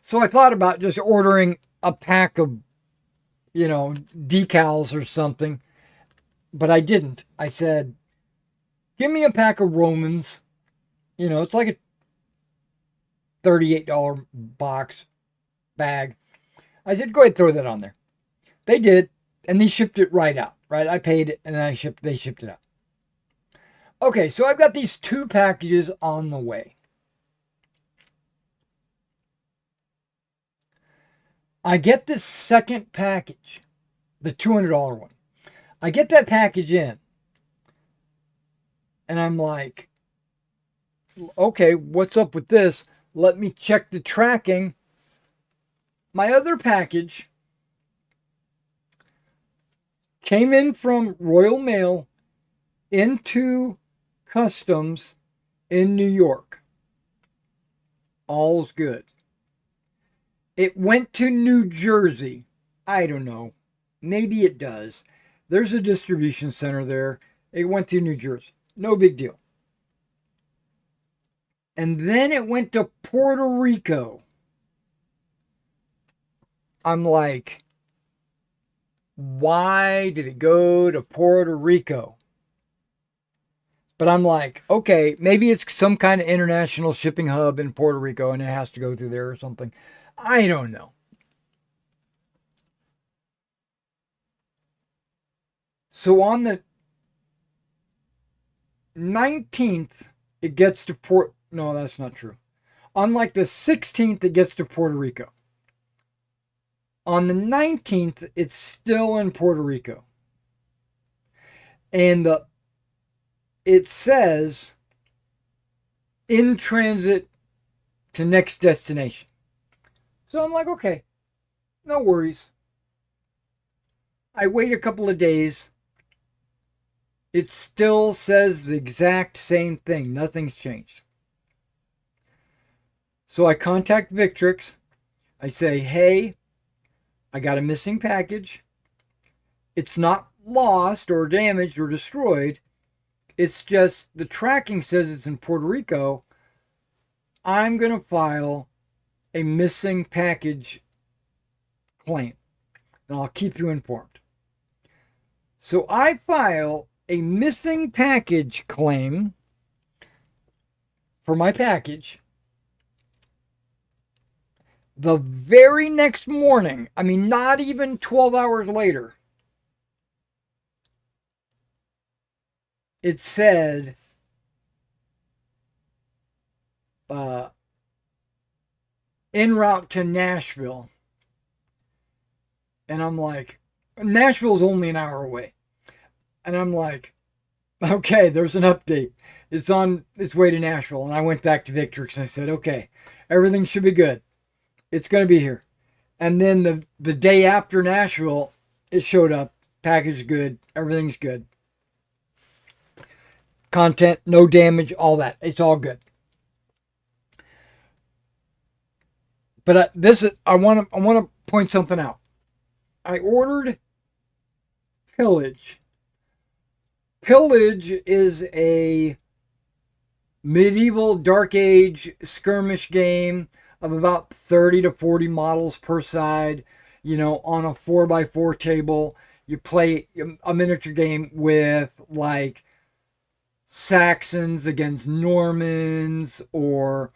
Speaker 2: So I thought about just ordering a pack of, decals or something, but I didn't. I said, "Give me a pack of Romans." It's like a $38 box bag. I said, "Go ahead, throw that on there." They did, and they shipped it right out. Right, I paid it, and they shipped it out. Okay, so I've got these 2 packages on the way. I get this second package, the $200 one. I get that package in, and I'm like, "Okay, what's up with this? Let me check the tracking." My other package came in from Royal Mail into Customs in New York. All's good. It went to New Jersey. I don't know. Maybe it does. There's a distribution center there. It went to New Jersey. No big deal. And then it went to Puerto Rico. I'm like, why did it go to Puerto Rico? But I'm like, okay, maybe it's some kind of international shipping hub in Puerto Rico and it has to go through there or something. I don't know. So on the 19th, it gets to Port. No, that's not true. On like the 16th, it gets to Puerto Rico. On the 19th, it's still in Puerto Rico. And it says in transit to next destination. So I'm like, okay, no worries. I wait a couple of days. It still says the exact same thing. Nothing's changed. So I contact Victrix. I say, hey, I got a missing package. It's not lost or damaged or destroyed. It's just the tracking says it's in Puerto Rico. I'm going to file a missing package claim, and I'll keep you informed. So I file a missing package claim for my package. The very next morning, I mean, not even 12 hours later, it said en route to Nashville. And I'm like, Nashville's only an hour away. And I'm like, okay, there's an update. It's on its way to Nashville. And I went back to Victrix and I said, okay, everything should be good. It's going to be here. And then the day after Nashville, it showed up. Package good. Everything's good. Content, no damage, all that. It's all good. But I want to point something out. I ordered Pillage. Pillage is a medieval Dark Age skirmish game of about 30 to 40 models per side, on a 4x4 table. You play a miniature game with like Saxons against Normans or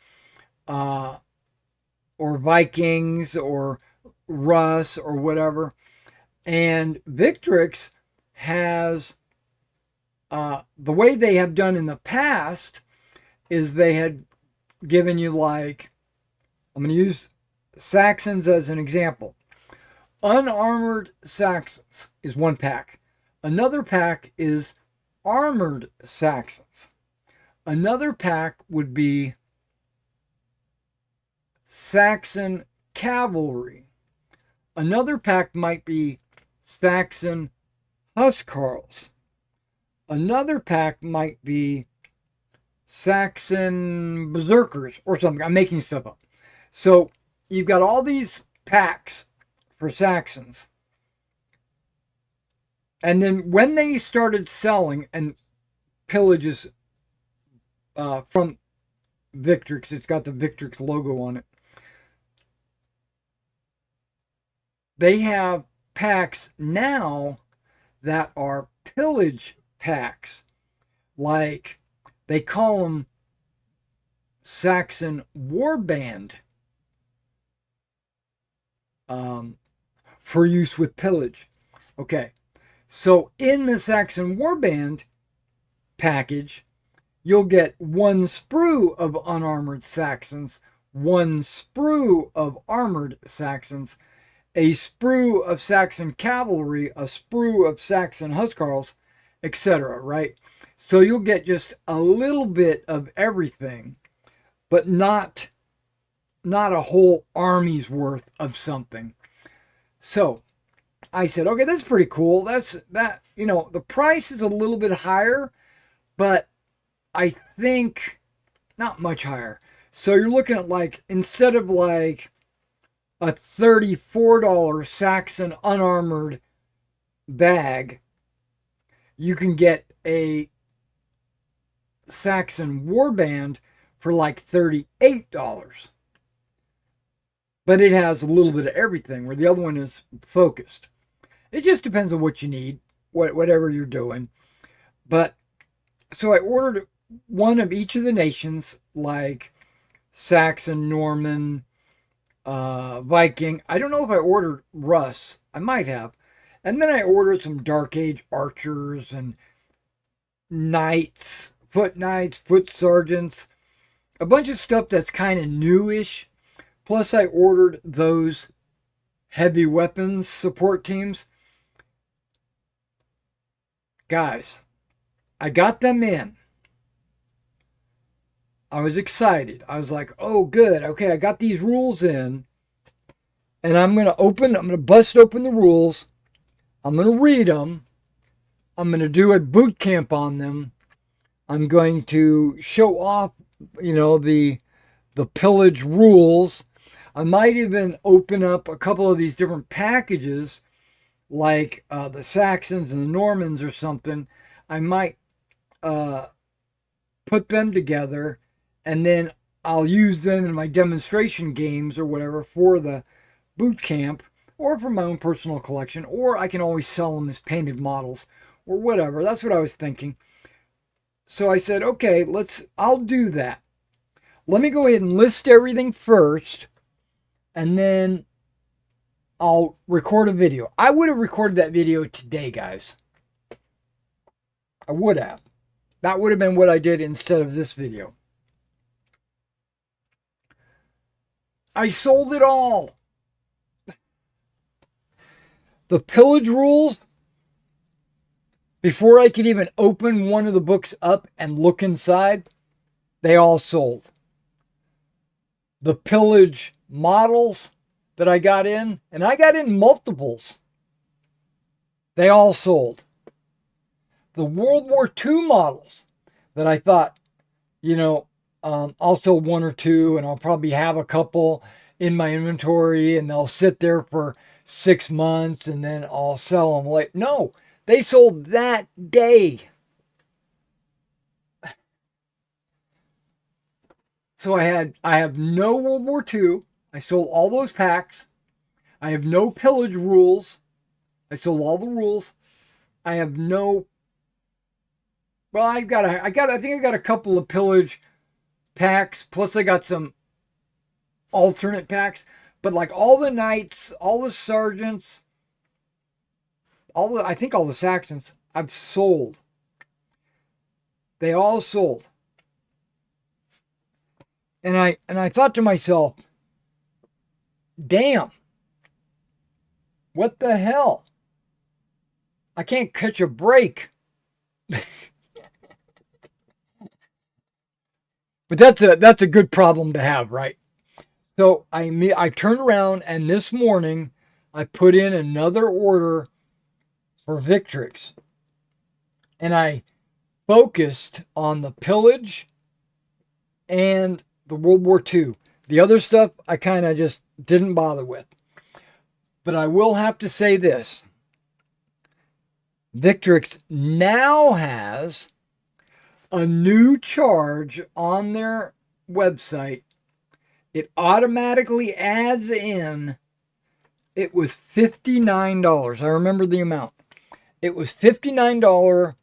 Speaker 2: Vikings or Russ or whatever. And Victrix has the way they have done in the past is they had given you like, I'm going to use Saxons as an example. Unarmored Saxons is one pack. Another pack is armored Saxons. Another pack would be Saxon cavalry. Another pack might be Saxon huscarls. Another pack might be Saxon berserkers or something. I'm making stuff up. So you've got all these packs for Saxons. And then when they started selling, and Pillages from Victrix, it's got the Victrix logo on it. They have packs now that are pillage packs. Like they call them Saxon Warband for use with pillage. Okay. So in the Saxon Warband package, you'll get one sprue of unarmored Saxons, one sprue of armored Saxons, a sprue of Saxon cavalry, a sprue of Saxon huscarls, etc., right? So you'll get just a little bit of everything, but not a whole army's worth of something. So I said, okay, that's pretty cool. The price is a little bit higher, but I think not much higher. So you're looking at like, instead of like a $34 Saxon unarmored bag, you can get a Saxon Warband for like $38. But it has a little bit of everything, where the other one is focused. It just depends on what you need, whatever you're doing. But So I ordered one of each of the nations, like Saxon, Norman, Viking. I don't know if I ordered Russ. I might have. And then I ordered some Dark Age archers and knights, foot sergeants, a bunch of stuff that's kind of newish. Plus, I ordered those heavy weapons support teams. Guys, I got them in. I was excited. I was like, oh, good. Okay, I got these rules in. And I'm going to bust open the rules. I'm going to read them. I'm going to do a boot camp on them. I'm going to show off, the pillage rules. I might even open up a couple of these different packages, like the Saxons and the Normans or something. I might put them together, and then I'll use them in my demonstration games or whatever for the boot camp or for my own personal collection, or I can always sell them as painted models or whatever. That's what I was thinking. So I said, okay, I'll do that. Let me go ahead and list everything first, and then I'll record a video. I would have recorded that video today, guys. I would have. That would have been what I did instead of this video. I sold it all. The pillage rules, before I could even open one of the books up and look inside, they all sold. The pillage models that I got in, and I got in multiples, they all sold. The World War II models that I thought, I'll sell one or two, and I'll probably have a couple in my inventory, and they'll sit there for 6 months, and then I'll sell them later. No, they sold that day. So I have no World War II. I sold all those packs. I have no pillage rules. I sold all the rules. I have no. Well, I think I got a couple of pillage packs. Plus, I got some alternate packs. But like all the knights, all the sergeants, I think all the Saxons, I've sold. They all sold. And I thought to myself, damn, what the hell? I can't catch a break. But that's a good problem to have, right? So I turned around, and this morning I put in another order for Victrix. And I focused on the pillage and the World War II. The other stuff I kind of just didn't bother with. But I will have to say this. Victrix now has a new charge on their website. It automatically adds in, it was $59. I remember the amount. It was $59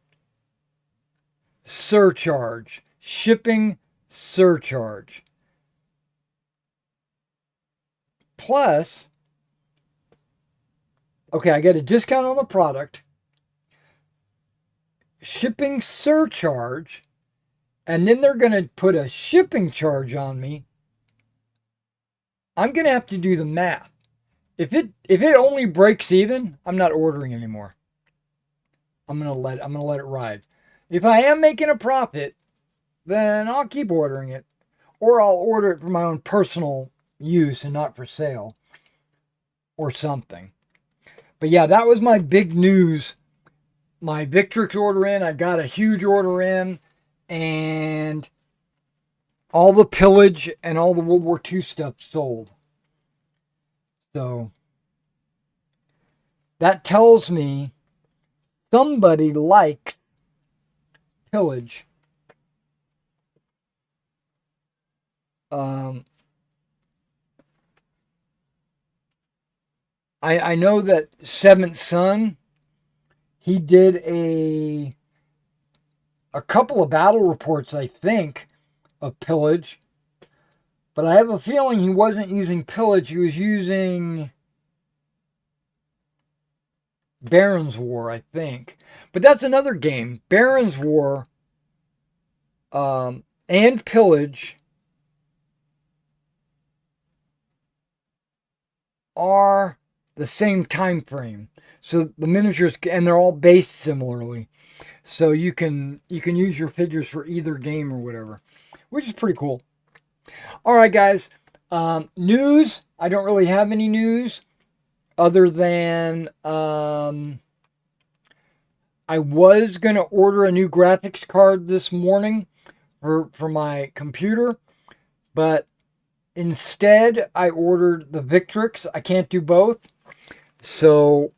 Speaker 2: surcharge, shipping surcharge. Plus, okay, I get a discount on the product, shipping surcharge, and then they're going to put a shipping charge on me. I'm going to have to do the math. If it only breaks even, I'm not ordering anymore. I'm going to let it ride. If I am making a profit, then I'll keep ordering it, or I'll order it for my own personal use and not for sale or something. But yeah, that was my big news. My Victrix order in, I got a huge order in, and all the pillage and all the World War II stuff sold. So that tells me somebody likes pillage. I know that Seventh Son, he did a a couple of battle reports, I think, of pillage. But I have a feeling he wasn't using pillage. He was using Baron's War, I think. But that's another game. Baron's War and pillage are the same time frame. So the miniatures, and they're all based similarly. So you can use your figures for either game or whatever, which is pretty cool. All right, guys. News. I don't really have any news other than I was going to order a new graphics card this morning for my computer, but instead I ordered the Victrix. I can't do both. So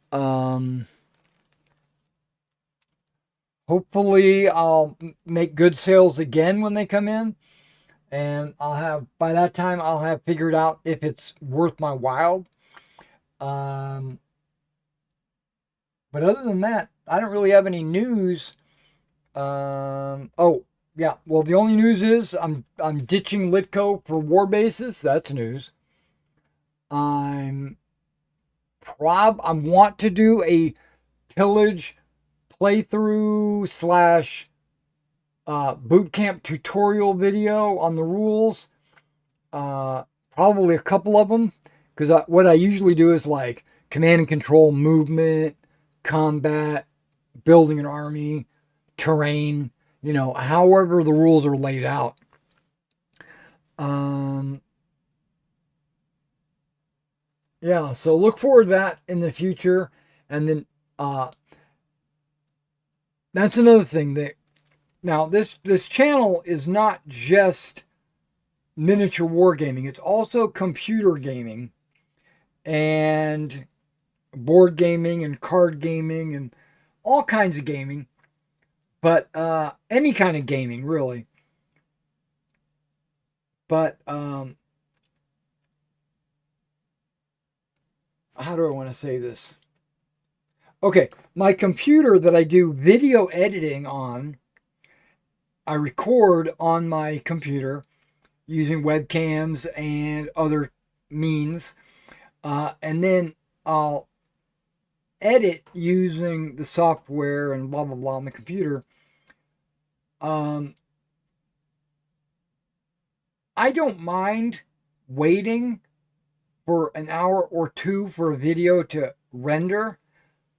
Speaker 2: hopefully I'll make good sales again when they come in. And by that time, I'll have figured out if it's worth my while. But other than that, I don't really have any news. Oh, yeah. Well, the only news is I'm ditching Litco for war bases. That's news. I want to do a pillage playthrough / boot camp tutorial video on the rules. Probably a couple of them, because what I usually do is like command and control, movement, combat, building an army, terrain, however the rules are laid out. Yeah, so look forward to that in the future. And then that's another thing that now this channel is not just miniature wargaming. It's also computer gaming and board gaming and card gaming and all kinds of gaming. But any kind of gaming, really. But how do I want to say this? Okay, my computer that I do video editing on, I record on my computer using webcams and other means. And then I'll edit using the software and blah, blah, blah on the computer. I don't mind waiting for an hour or two for a video to render.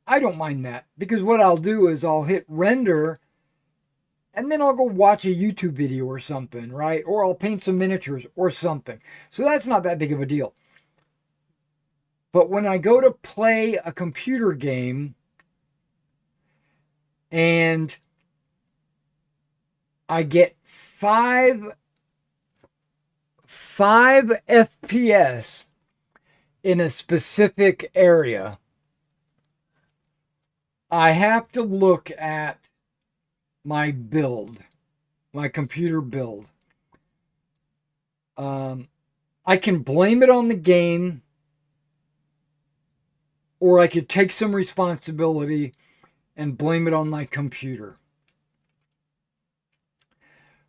Speaker 2: I don't mind that, because what I'll do is I'll hit render and then I'll go watch a YouTube video or something, right? Or I'll paint some miniatures or something. So that's not that big of a deal. But when I go to play a computer game and I get 5 FPS in a specific area, I have to look at my build, my computer build. I can blame it on the game, or I could take some responsibility and blame it on my computer.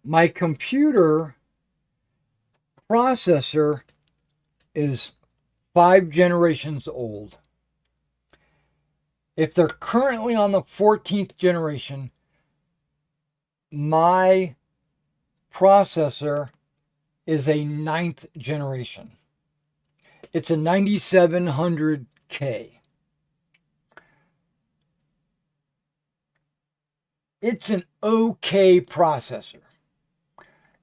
Speaker 2: My computer processor is 5 generations old. If they're currently on the 14th generation, my processor is a 9th generation. It's a 9700K. It's an okay processor.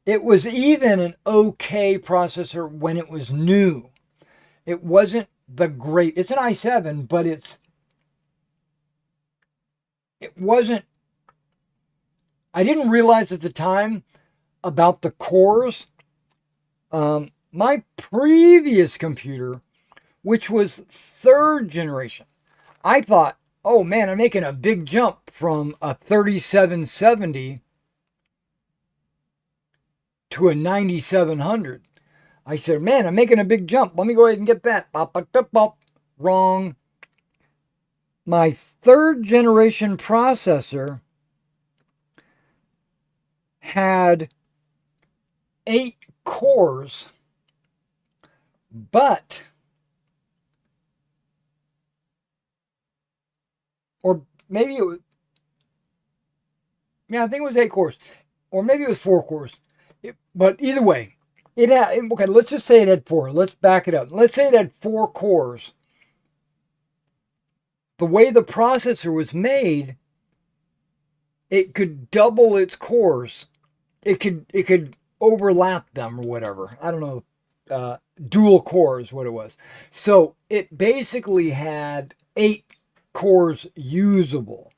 Speaker 2: It was even an okay processor when it was new. It wasn't the great. It's an i7, but it wasn't. I didn't realize at the time about the cores. My previous computer, which was 3rd generation, I thought, oh man, I'm making a big jump from a 3770 to a 9700. I said, man, I'm making a big jump. Let me go ahead and get that. Bop, bop, bop, bop. Wrong. My 3rd generation processor had 8 cores, but, or maybe it was, yeah, I think it was 8 cores, or maybe it was 4 cores. But either way, it had, okay, let's just say it had 4. Let's back it up. Let's say it had 4 cores. The way the processor was made, it could double its cores. It could overlap them or whatever. I don't know. Dual cores, what it was. So it basically had 8 cores usable.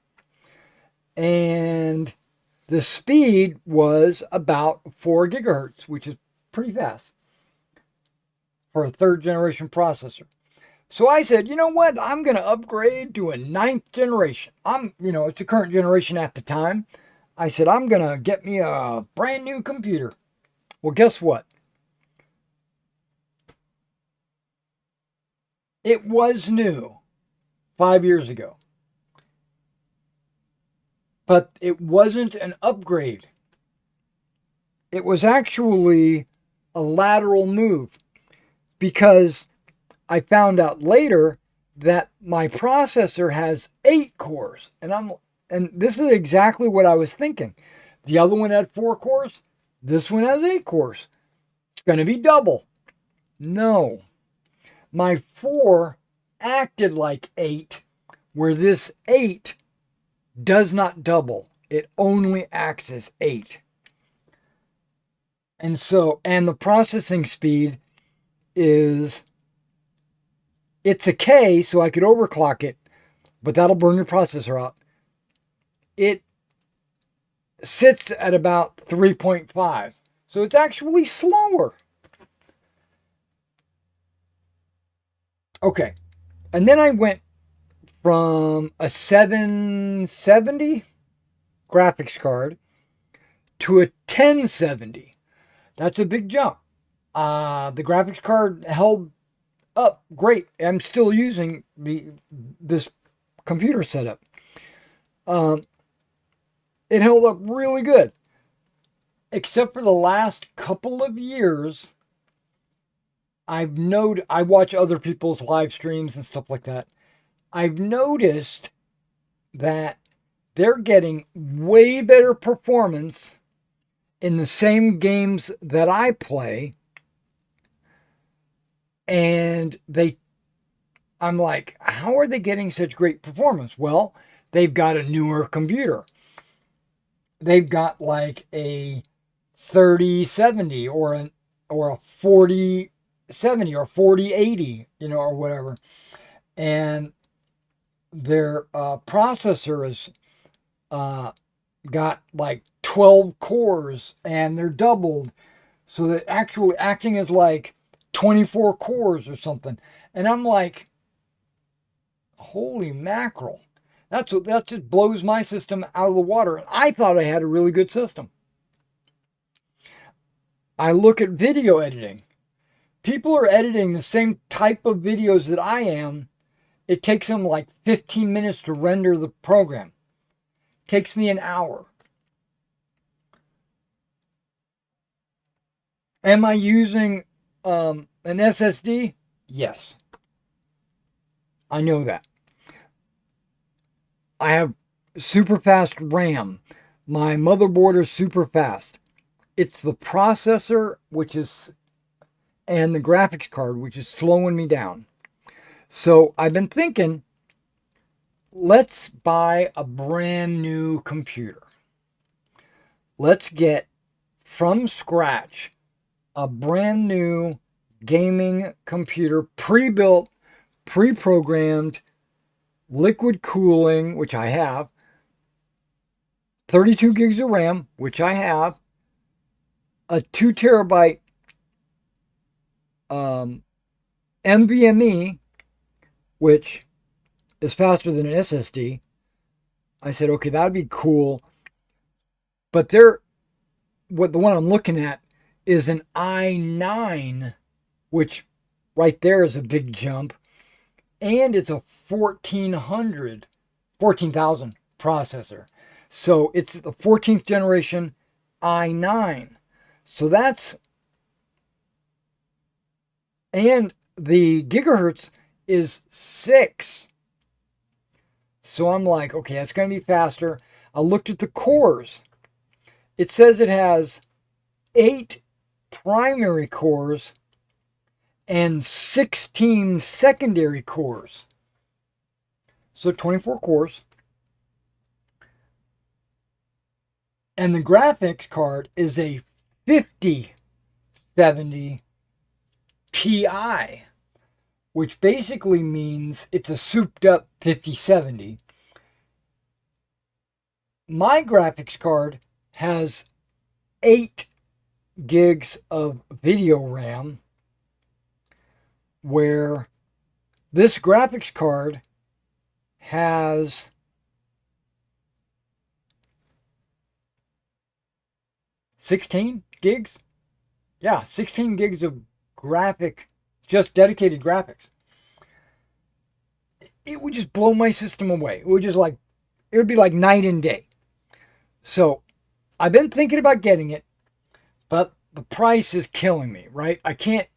Speaker 2: And the speed was about 4 gigahertz, which is pretty fast for a 3rd generation processor. So I said, you know what? I'm going to upgrade to a 9th generation. It's the current generation at the time. I said, I'm going to get me a brand new computer. Well, guess what? It was new 5 years ago. But it wasn't an upgrade. It was actually a lateral move, because I found out later that my processor has 8 cores, and this is exactly what I was thinking. The other one had 4 cores. This one has 8 cores. It's going to be double. No. My 4 acted like 8, where this 8 does not double. It only acts as 8. And the processing speed is, it's a K, so I could overclock it, but that'll burn your processor out. It sits at about 3.5, so it's actually slower. Okay, and then I went from a 770 graphics card to a 1070. That's a big jump. The graphics card held up great. I'm still using this computer setup. It held up really good, except for the last couple of years. I watch other people's live streams and stuff like that. I've noticed that they're getting way better performance in the same games that I play. And I'm like, how are they getting such great performance? Well, they've got a newer computer. They've got like a 3070 or a 4070 or 4080, or whatever. And their processor is got like 12 cores, and they're doubled, so that actually acting as like 24 cores or something. And I'm like, holy mackerel. That just blows my system out of the water. And I thought I had a really good system. I look at video editing. People are editing the same type of videos that I am. It takes them like 15 minutes to render the program. It takes me an hour. Am I using an SSD? Yes. I know that. I have super fast RAM. My motherboard is super fast. It's the processor, and the graphics card, which is slowing me down. So I've been thinking, let's buy a brand new computer. Let's get from scratch a brand new gaming computer, pre-built, pre-programmed, liquid cooling, which I have, 32 gigs of RAM, which I have, a 2 terabyte NVMe, which is faster than an SSD. I said, okay, that'd be cool. But the one I'm looking at is an i9, which right there is a big jump. And it's a 14,000 processor. So it's the 14th generation i9. So that's, and the gigahertz is 6. So I'm like, okay, that's going to be faster. I looked at the cores. It says it has 8 primary cores and 16 secondary cores. So 24 cores. And the graphics card is a 5070 Ti, which basically means it's a souped up 5070. My graphics card has 8 gigs of video RAM, where this graphics card has 16 gigs. Yeah, 16 gigs of just dedicated graphics. It would just blow my system away. It would be like night and day. So I've been thinking about getting it, but the price is killing me, right? I can't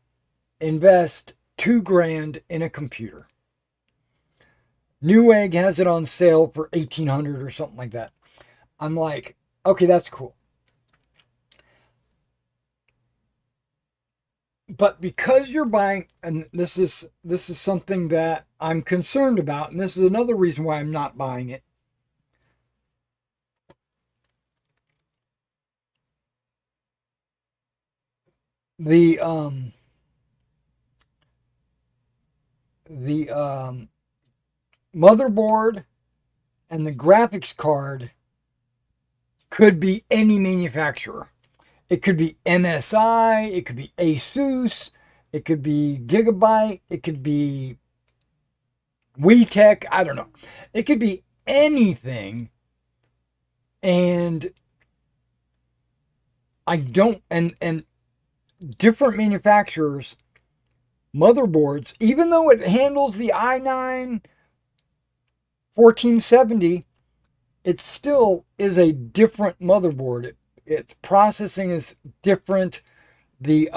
Speaker 2: invest $2,000 in a computer. Newegg has it on sale for $1,800 or something like that. I'm like, okay, that's cool. But because you're buying, and this is something that I'm concerned about, and this is another reason why I'm not buying it. The motherboard and the graphics card could be any manufacturer. It could be MSI, it could be Asus, it could be Gigabyte, it could be WeTech, I don't know. It could be anything. And I don't, and different manufacturers, motherboards, even though it handles the i9 1470, it still is a different motherboard. Its processing is different. The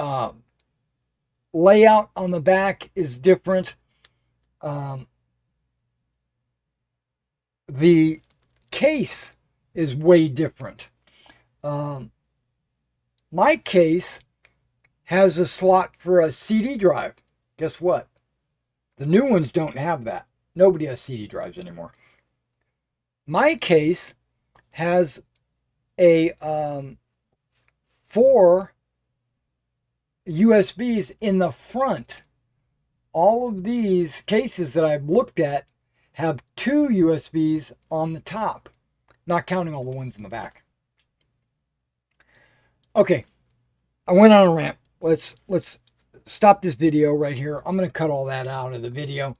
Speaker 2: layout on the back is different. The case is way different. My case has a slot for a CD drive. Guess what? The new ones don't have that. Nobody has CD drives anymore. My case has a 4 USBs in the front. All of these cases that I've looked at have 2 USBs on the top, not counting all the ones in the back. Okay, I went on a rant. Let's stop this video right here. I'm going to cut all that out of the video.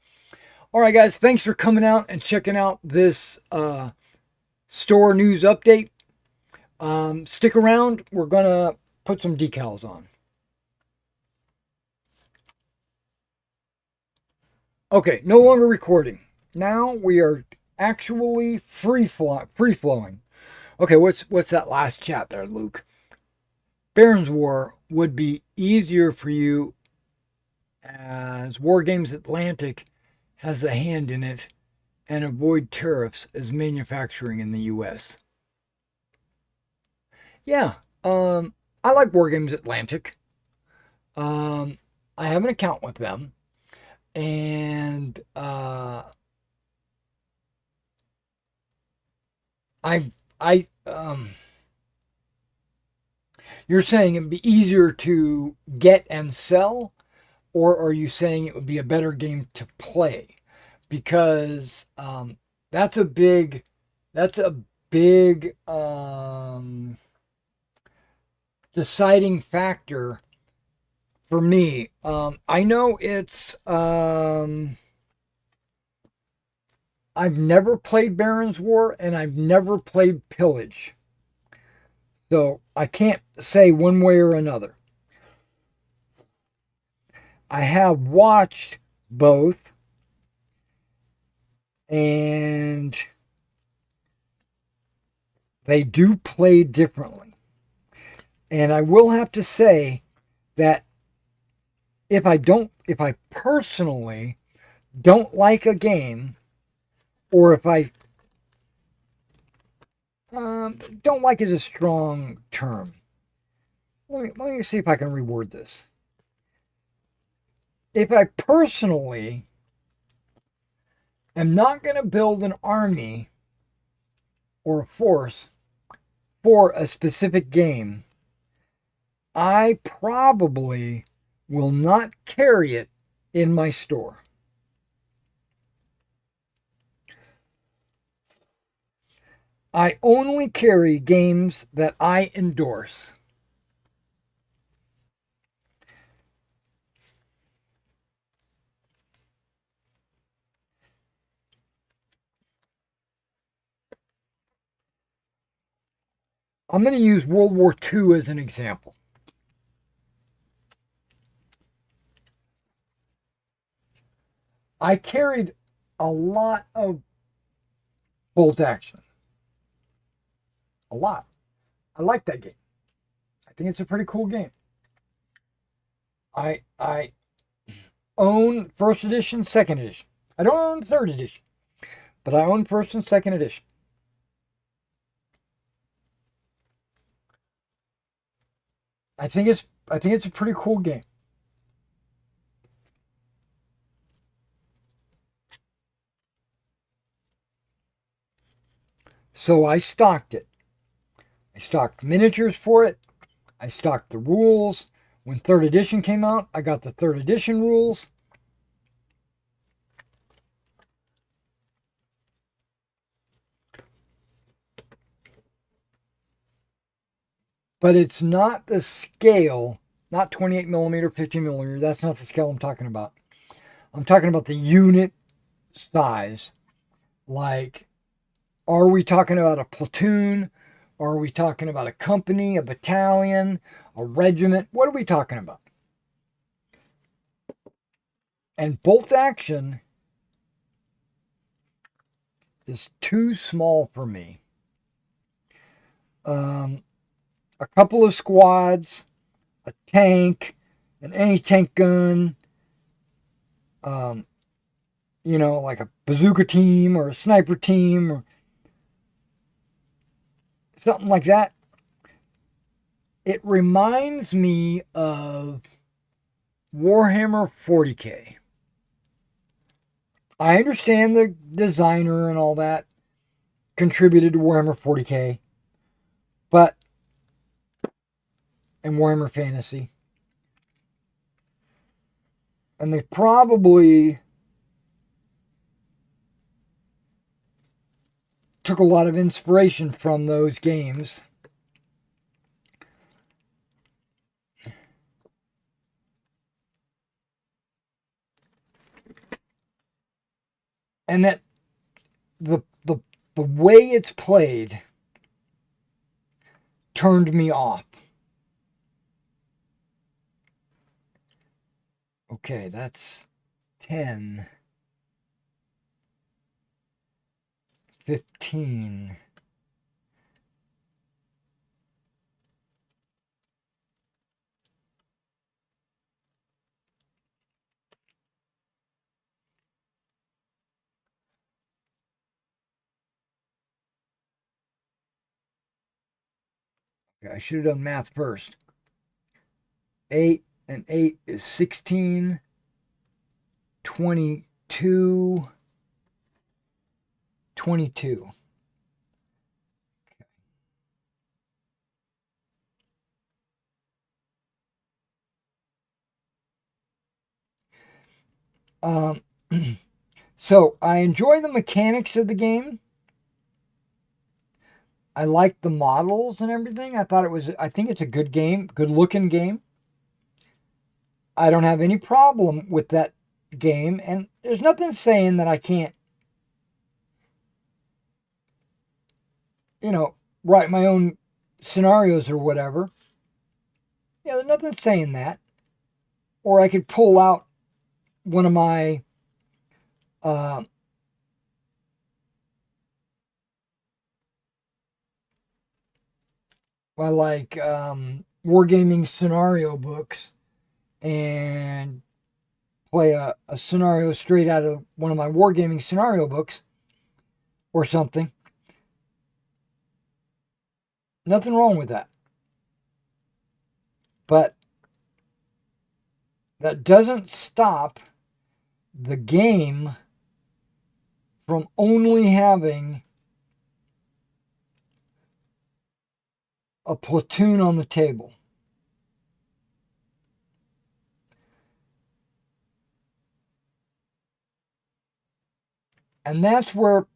Speaker 2: All right, guys, thanks for coming out and checking out this store news update. Stick around. We're going to put some decals on. Okay, no longer recording. Now we are actually free flowing. Okay, what's that last chat there, Luke? Barons War would be easier for you as Wargames Atlantic has a hand in it and avoid tariffs as manufacturing in the U.S. Yeah, I like Wargames Atlantic. I have an account with them, and you're saying it'd be easier to get and sell, or are you saying it would be a better game to play? Because that's a big deciding factor for me. I know it's I've never played Barons War and I've never played Pillage. So I can't say one way or another. I have watched both, and they do play differently. And I will have to say that if I personally don't like a game, or if I don't like is a strong term. Let me see if I can reword this. If I personally am not going to build an army or a force for a specific game, I probably will not carry it in my store. I only carry games that I endorse. I'm going to use World War II as an example. I carried a lot of Bolt Action. A lot. I like that game. I think it's a pretty cool game. I own first edition, second edition. I don't own third edition, but I own first and second edition. I think it's a pretty cool game. So I stocked it. I stocked miniatures for it. I stocked the rules. When third edition came out, I got the third edition rules. But it's not the scale, not 28 millimeter, 15 millimeter. That's not the scale I'm talking about. I'm talking about the unit size. Like, are we talking about a platoon? Or are we talking about a company, a battalion, a regiment? What are we talking about? And Bolt Action is too small for me. A couple of squads, a tank, an anti-tank gun, like a bazooka team or a sniper team or something like that. It reminds me of Warhammer 40K. I understand the designer and all that contributed to Warhammer 40K, but and Warhammer Fantasy. And they probably took a lot of inspiration from those games. And that the way it's played turned me off. Okay, that's 10, 15. Okay, I should have done math first. 8 and 8 is 16, 22, 22. So I enjoy the mechanics of the game. I like the models and everything. I think it's a good game, good looking game. I don't have any problem with that game, and there's nothing saying that I can't, write my own scenarios or whatever. Yeah, there's nothing saying that. Or I could pull out one of my uh, wargaming scenario books and play a scenario straight out of one of my wargaming scenario books or something. Nothing wrong with that. But that doesn't stop the game from only having a platoon on the table. And that's where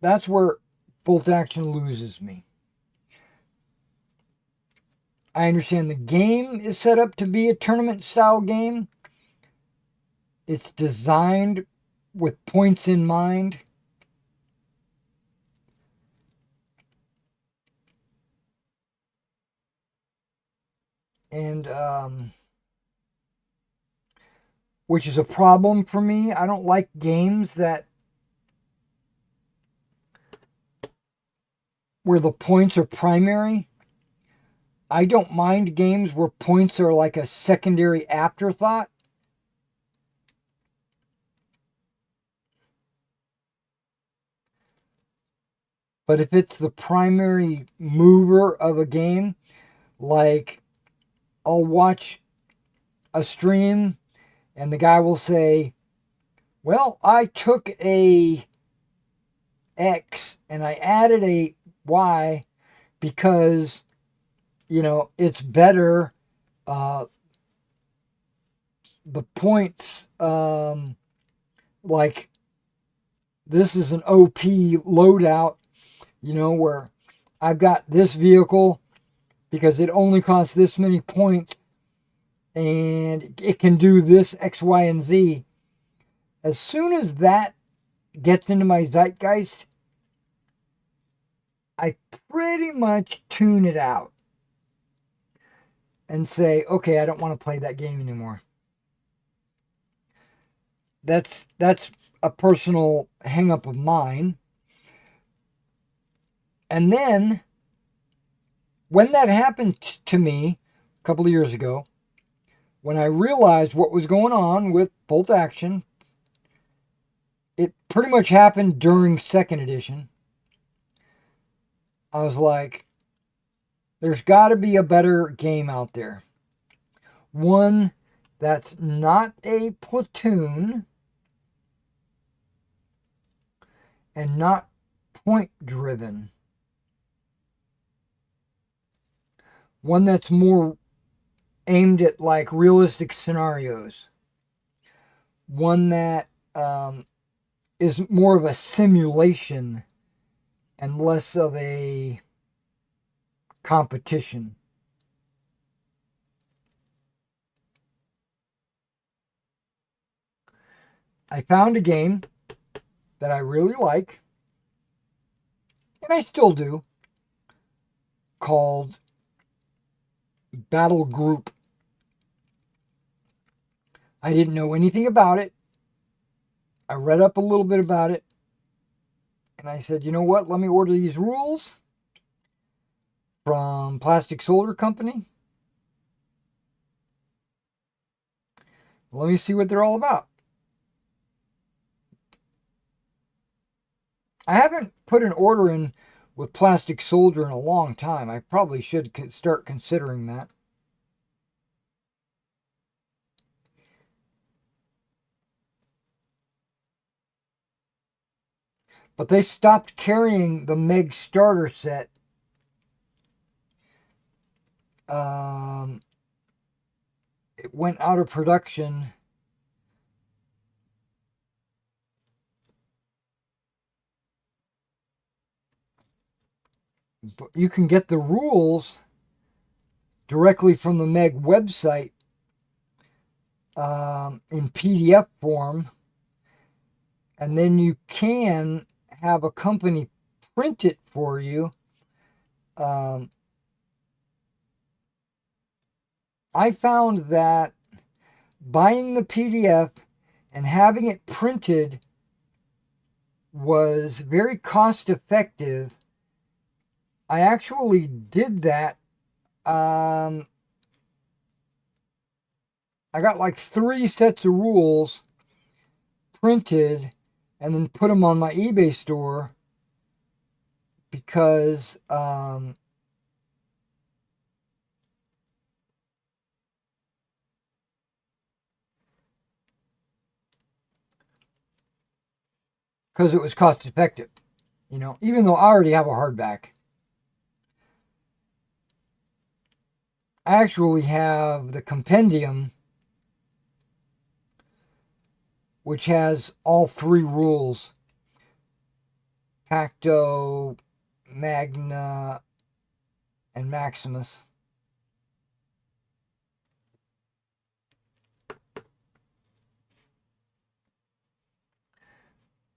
Speaker 2: bolt action loses me. I understand the game is set up to be a tournament style game. It's designed with points in mind. And which is a problem for me. I don't like games where the points are primary. I don't mind games where points are like a secondary afterthought. But if it's the primary mover of a game, like I'll watch a stream and the guy will say, well, I took a X and I added a Y because, it's better. The points, like this is an OP loadout, where I've got this vehicle because it only costs this many points and it can do this X, Y, and Z. As soon as that gets into my zeitgeist, I pretty much tune it out and say, okay, I don't want to play that game anymore. That's a personal hang-up of mine. And then, when that happened to me a couple of years ago, when I realized what was going on with bolt action, it pretty much happened during 2nd edition. I was like, there's got to be a better game out there. One that's not a platoon and not point driven. One that's more aimed at like realistic scenarios. One that is more of a simulation and less of a competition. I found a game that I really like, and I still do, called Battle Group. I didn't know anything about it. I read up a little bit about it, and I said, you know what, let me order these rules from Plastic Soldier Company. Let me see what they're all about. I haven't put an order in with Plastic Soldier in a long time. I probably should start considering that. But they stopped carrying the Meg starter set. It went out of production. But you can get the rules directly from the Meg website in PDF form. And then you can have a company print it for you. I found that buying the PDF and having it printed was very cost effective. I actually did that I got like 3 sets of rules printed and then put them on my eBay store because it was cost effective, you know, even though I already have a hardback. I actually have the compendium, which has all 3 rules: Pacto, Magna, and Maximus.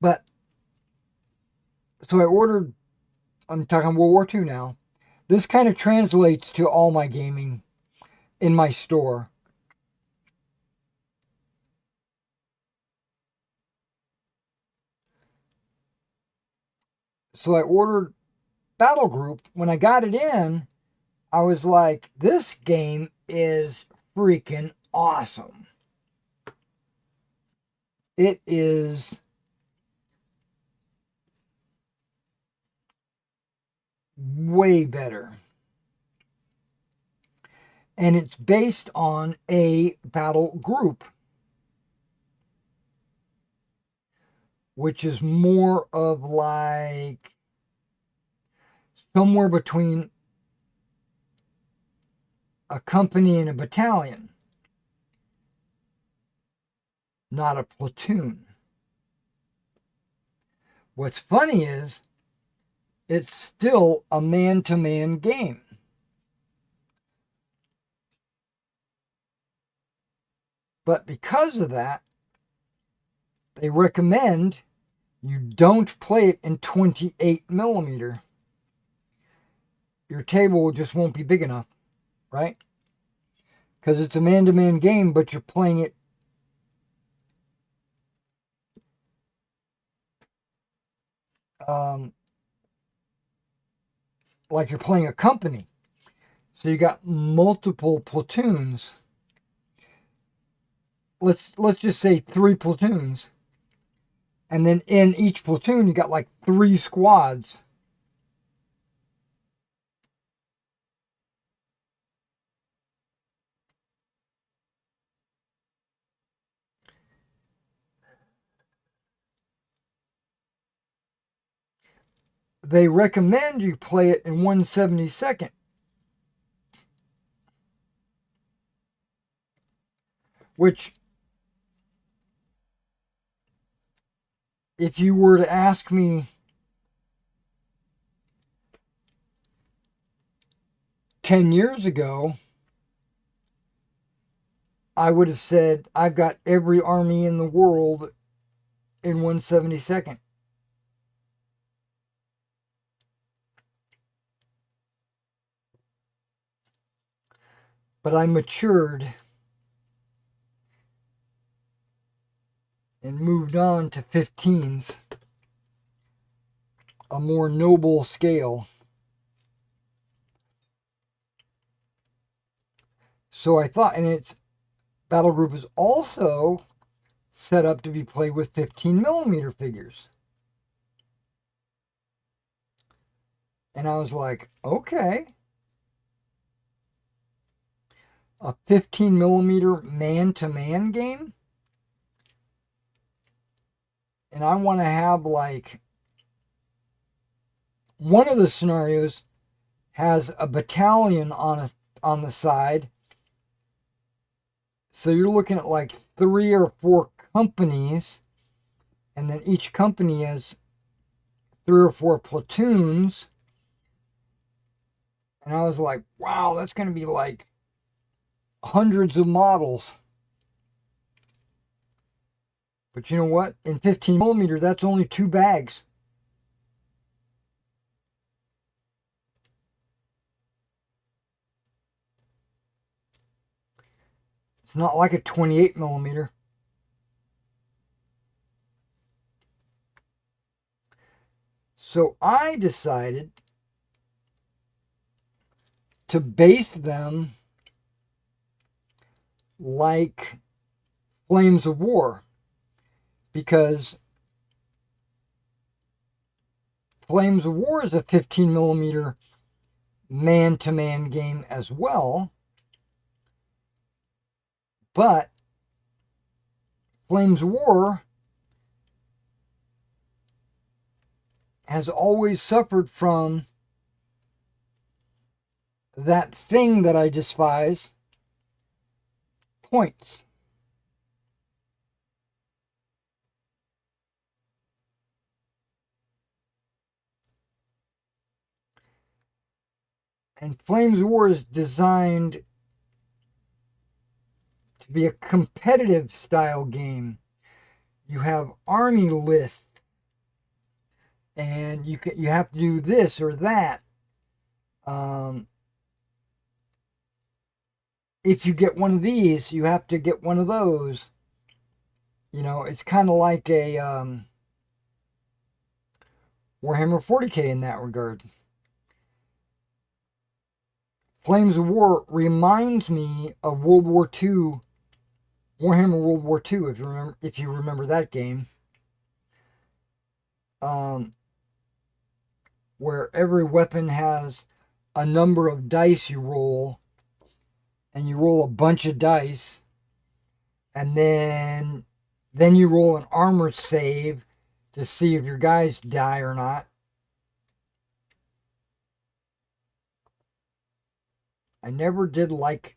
Speaker 2: But, so I ordered, I'm talking World War II now. This kind of translates to all my gaming in my store. So I ordered Battle Group. When I got it in, I was like, this game is freaking awesome. It is way better. And it's based on a battle group, which is more of like somewhere between a company and a battalion, not a platoon. What's funny is it's still a man-to-man game. But because of that, they recommend you don't play it in 28 millimeter. Your table just won't be big enough, right? Because it's a man-to-man game, but you're playing it like you're playing a company. So you got multiple platoons. Let's just say 3 platoons. And then in each platoon, you got like 3 squads. They recommend you play it in 1/72nd. Which, if you were to ask me 10 years ago, I would have said I've got every army in the world in 1/72nd. But I matured and moved on to 15s, a more noble scale. So I thought, and its battle group is also set up to be played with 15 millimeter figures. And I was like, okay. A 15 millimeter man-to-man game? And I want to have like, one of the scenarios has a battalion on the side. So you're looking at like 3 or 4 companies, and then each company has 3 or 4 platoons. And I was like, wow, that's going to be like hundreds of models. But you know what? In 15 millimeter, that's only 2 bags. It's not like a 28 millimeter. So I decided to base them like Flames of War, because Flames of War is a 15 millimeter man-to-man game as well, but Flames of War has always suffered from that thing that I despise, points. And Flames of War is designed to be a competitive style game. You have army lists, and you have to do this or that. If you get one of these, you have to get one of those. You know, it's kind of like a Warhammer 40k in that regard. Flames of War reminds me of World War II, Warhammer World War II, if you remember that game. Where every weapon has a number of dice you roll, and you roll a bunch of dice, and then you roll an armor save to see if your guys die or not. I never did like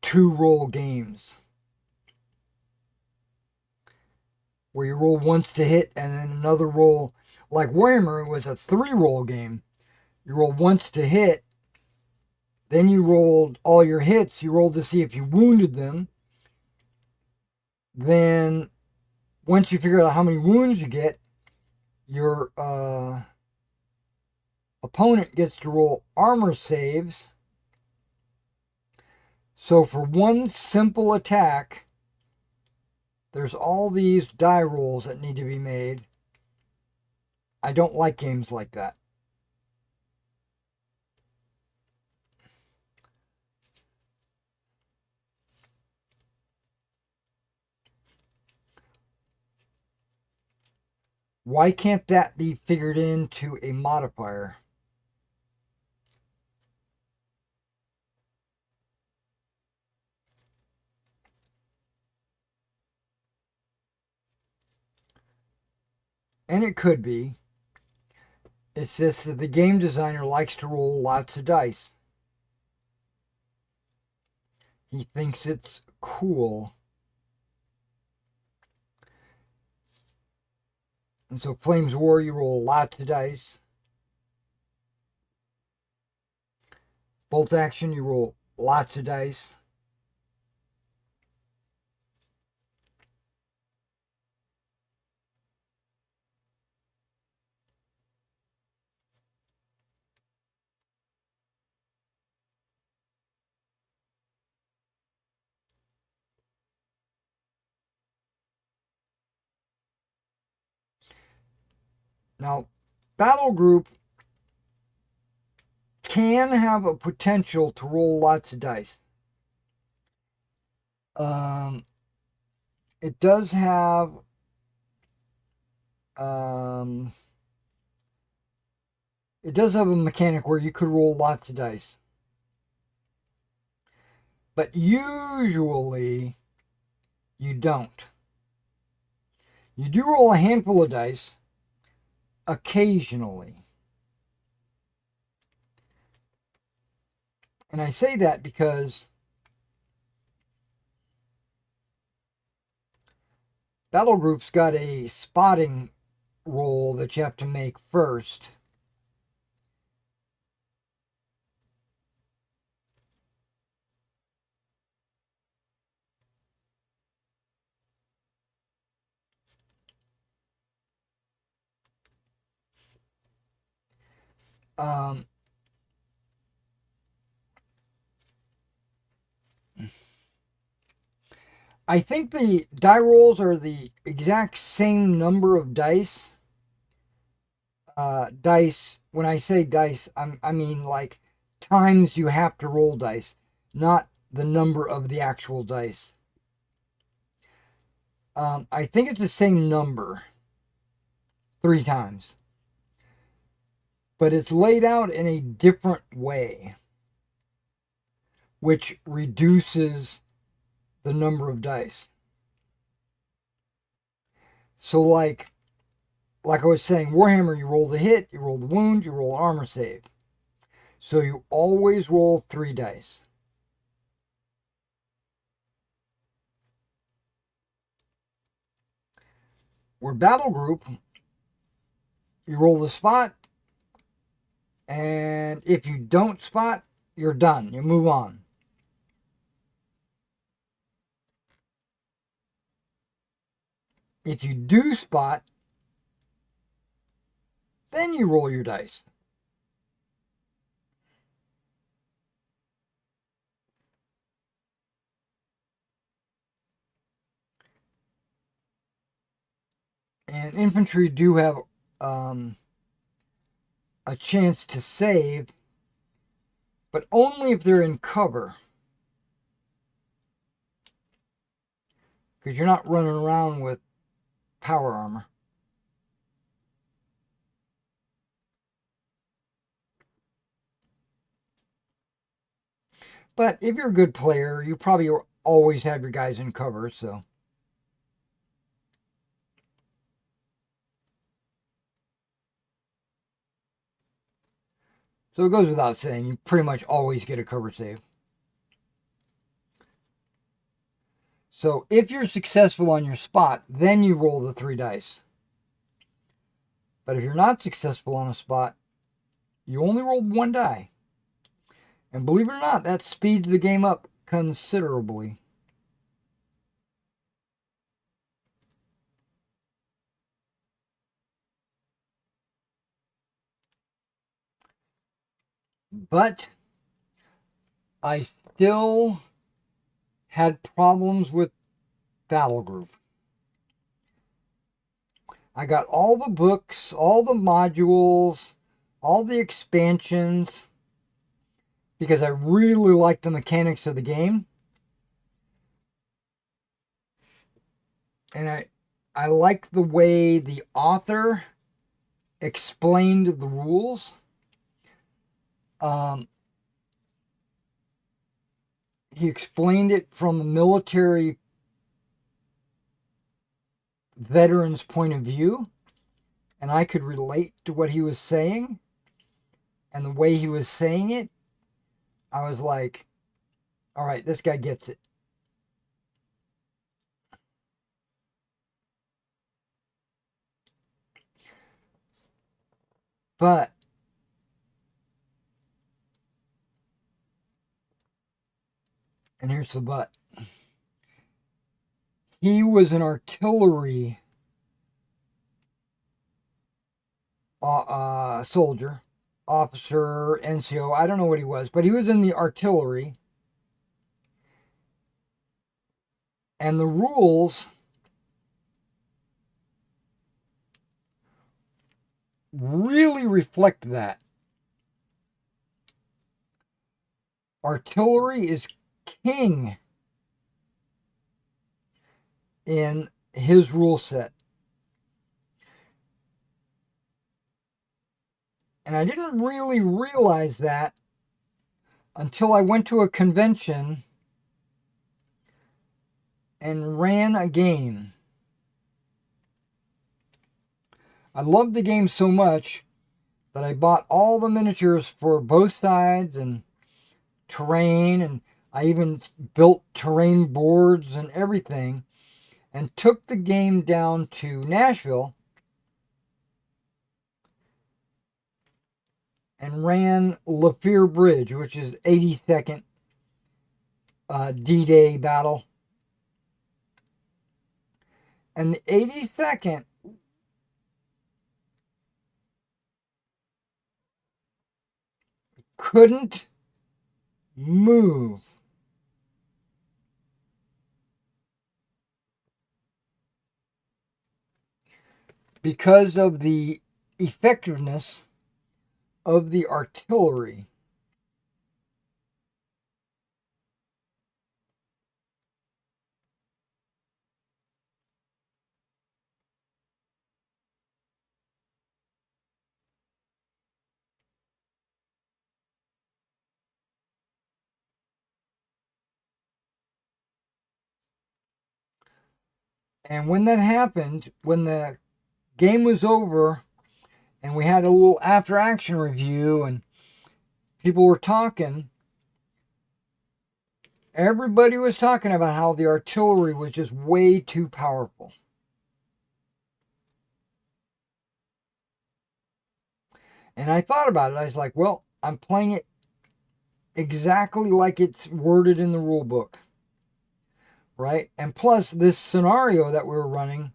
Speaker 2: two-roll games where you roll once to hit and then another roll. Like Warhammer, it was a three-roll game. You roll once to hit, then you rolled all your hits. You rolled to see if you wounded them. Then, once you figure out how many wounds you get, your opponent gets to roll armor saves. So for one simple attack, there's all these die rolls that need to be made. I don't like games like that. Why can't that be figured into a modifier? And it could be. It's just that the game designer likes to roll lots of dice. He thinks it's cool. And so Flames of War, you roll lots of dice. Bolt action, you roll lots of dice. Now, Battle Group can have a potential to roll lots of dice. It does have a mechanic where you could roll lots of dice. But usually you don't. You do roll a handful of dice occasionally. And I say that because Battle Group's got a spotting roll that you have to make first. I think the die rolls are the exact same number of dice. Dice, when I say dice, I mean like times you have to roll dice, not the number of the actual dice. I think it's the same number 3 times, but it's laid out in a different way, which reduces the number of dice. So like I was saying, Warhammer, you roll the hit, you roll the wound, you roll armor save. So you always roll 3 dice. Where battle group, you roll the spot, and if you don't spot, you're done. You move on. If you do spot, then you roll your dice. And infantry do have a chance to save, but only if they're in cover. Because you're not running around with power armor. But if you're a good player, you probably always have your guys in cover, so. So it goes without saying, you pretty much always get a cover save. So if you're successful on your spot, then you roll the 3 dice. But if you're not successful on a spot, you only rolled 1 die. And believe it or not, that speeds the game up considerably. But I still had problems with Battle Group. I got all the books, all the modules, all the expansions, because I really liked the mechanics of the game. And I liked the way the author explained the rules. He explained it from a military veteran's point of view, and I could relate to what he was saying. And the way he was saying it, I was like, all right, this guy gets it. But and here's the but. He was an artillery soldier, officer, NCO. I don't know what he was, but he was in the artillery. And the rules really reflect that. Artillery is king in his rule set. And I didn't really realize that until I went to a convention and ran a game. I loved the game so much that I bought all the miniatures for both sides and terrain, and I even built terrain boards and everything, and took the game down to Nashville and ran Lapeer Bridge, which is 82nd D-Day battle. And the 82nd couldn't move. Because of the effectiveness of the artillery. And when that happened, when the game was over and we had a little after action review and people were talking, everybody was talking about how the artillery was just way too powerful. And I thought about it. I was like, well, I'm playing it exactly like it's worded in the rule book, right? And plus, this scenario that we were running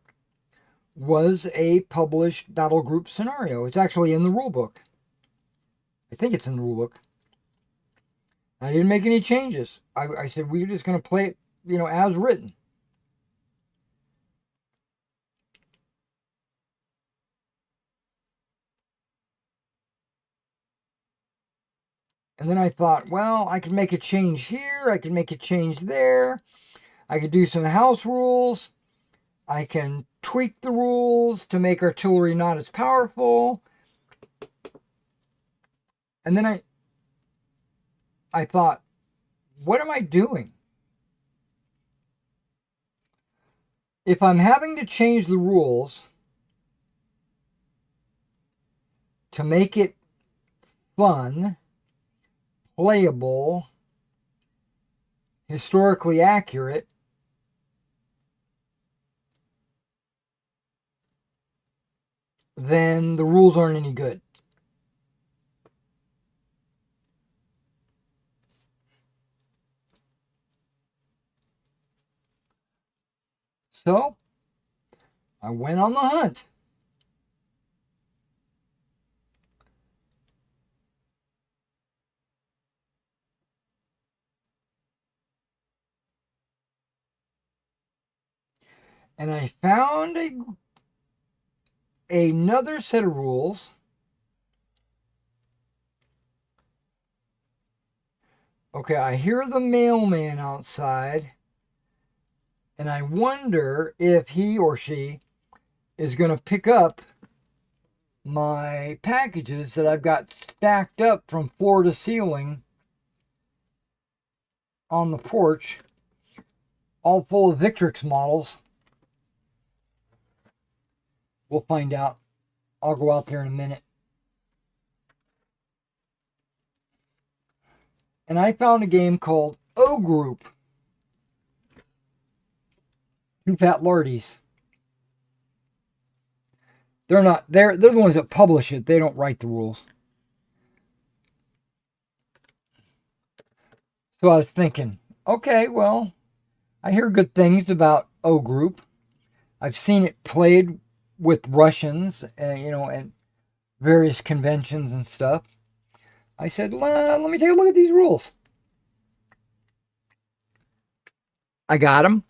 Speaker 2: was a published battle group scenario. It's actually in the rule book. I think it's in the rule book. I didn't make any changes. I said, we're just going to play it, as written. And then I thought, well, I could make a change here. I could make a change there. I could do some house rules. I can tweak the rules to make artillery not as powerful. And then I thought, what am I doing? If I'm having to change the rules to make it fun, playable, historically accurate, then the rules aren't any good. So I went on the hunt. And I found another set of rules. Okay, I hear the mailman outside, and I wonder if he or she is going to pick up my packages that I've got stacked up from floor to ceiling on the porch, all full of Victrix models. We'll find out. I'll go out there in a minute. And I found a game called O Group. Two Fat Lardies. They're the ones that publish it. They don't write the rules. So I was thinking, okay, well, I hear good things about O Group. I've seen it played with Russians, and various conventions and stuff. I said, let me take a look at these rules. I got them.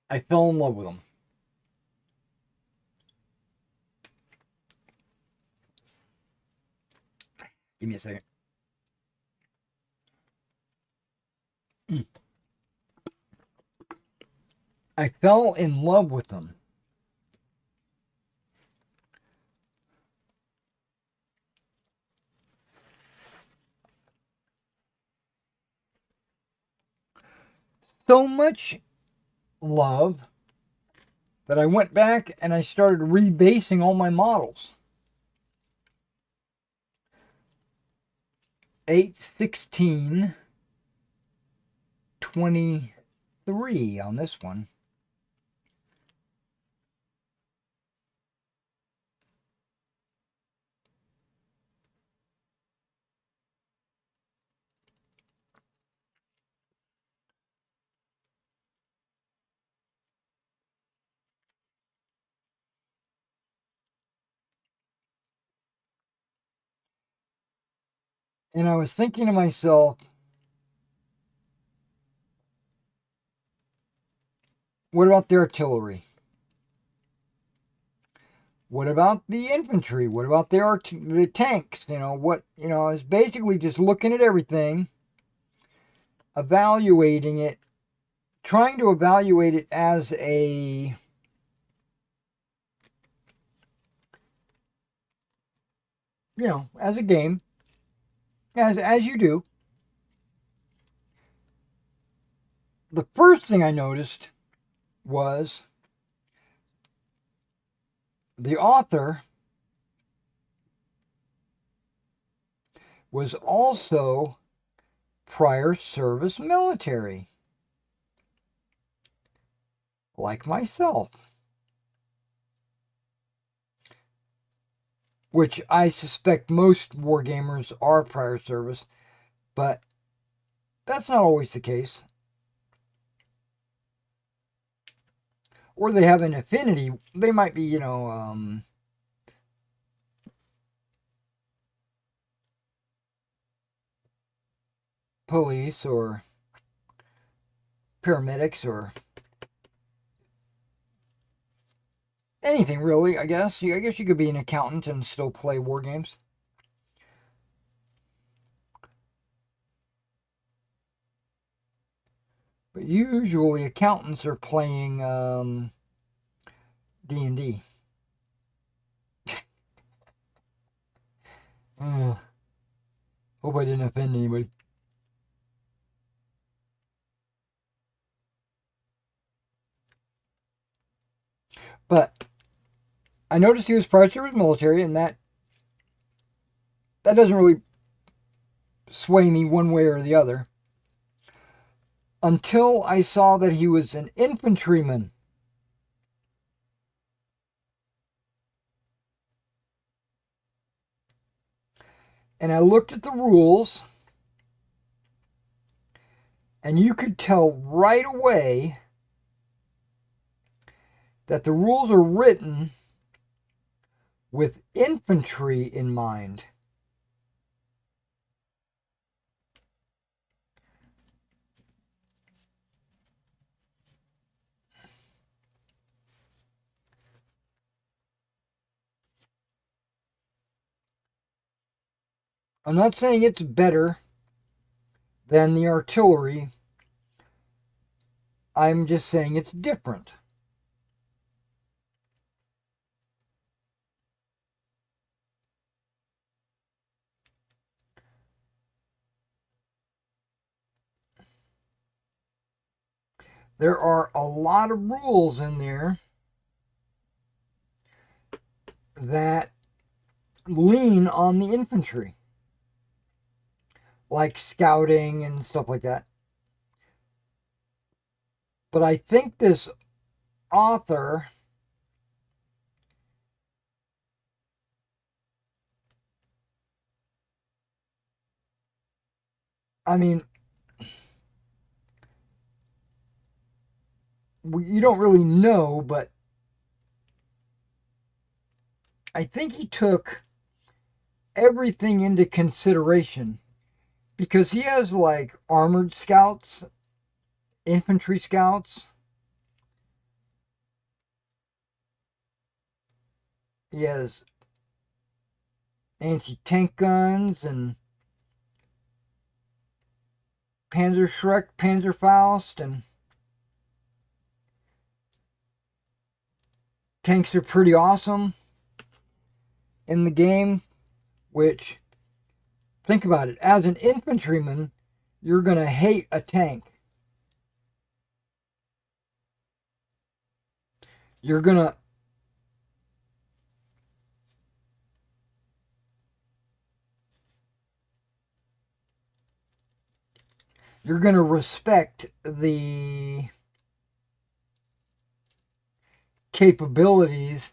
Speaker 2: I fell in love with them. Give me a second. I fell in love with them. So much love that I went back and I started rebasing all my models. 8/16/23 on this one. And I was thinking to myself, what about the artillery? What about the infantry? What about the tanks? I was basically just looking at everything, evaluating it, trying to evaluate it as as a game, as you do. the first thing I noticed was the author was also prior service military, like myself, which I suspect most wargamers are prior service, but that's not always the case. Or they have an affinity. They might be, police or paramedics or anything really, I guess. I guess you could be an accountant and still play war games. But usually accountants are playing D&D. Hope I didn't offend anybody. But I noticed he was prior service military, and that doesn't really sway me one way or the other. Until I saw that he was an infantryman. And I looked at the rules, and you could tell right away that the rules are written with infantry in mind. I'm not saying it's better than the artillery. I'm just saying it's different. There are a lot of rules in there that lean on the infantry, like scouting and stuff like that. But I think this author you don't really know, but I think he took everything into consideration, because he has like armored scouts, infantry scouts. He has anti-tank guns and Panzerschreck, Panzerfaust, and tanks are pretty awesome in the game, which, think about it, as an infantryman, you're going to hate a tank. You're going to respect the capabilities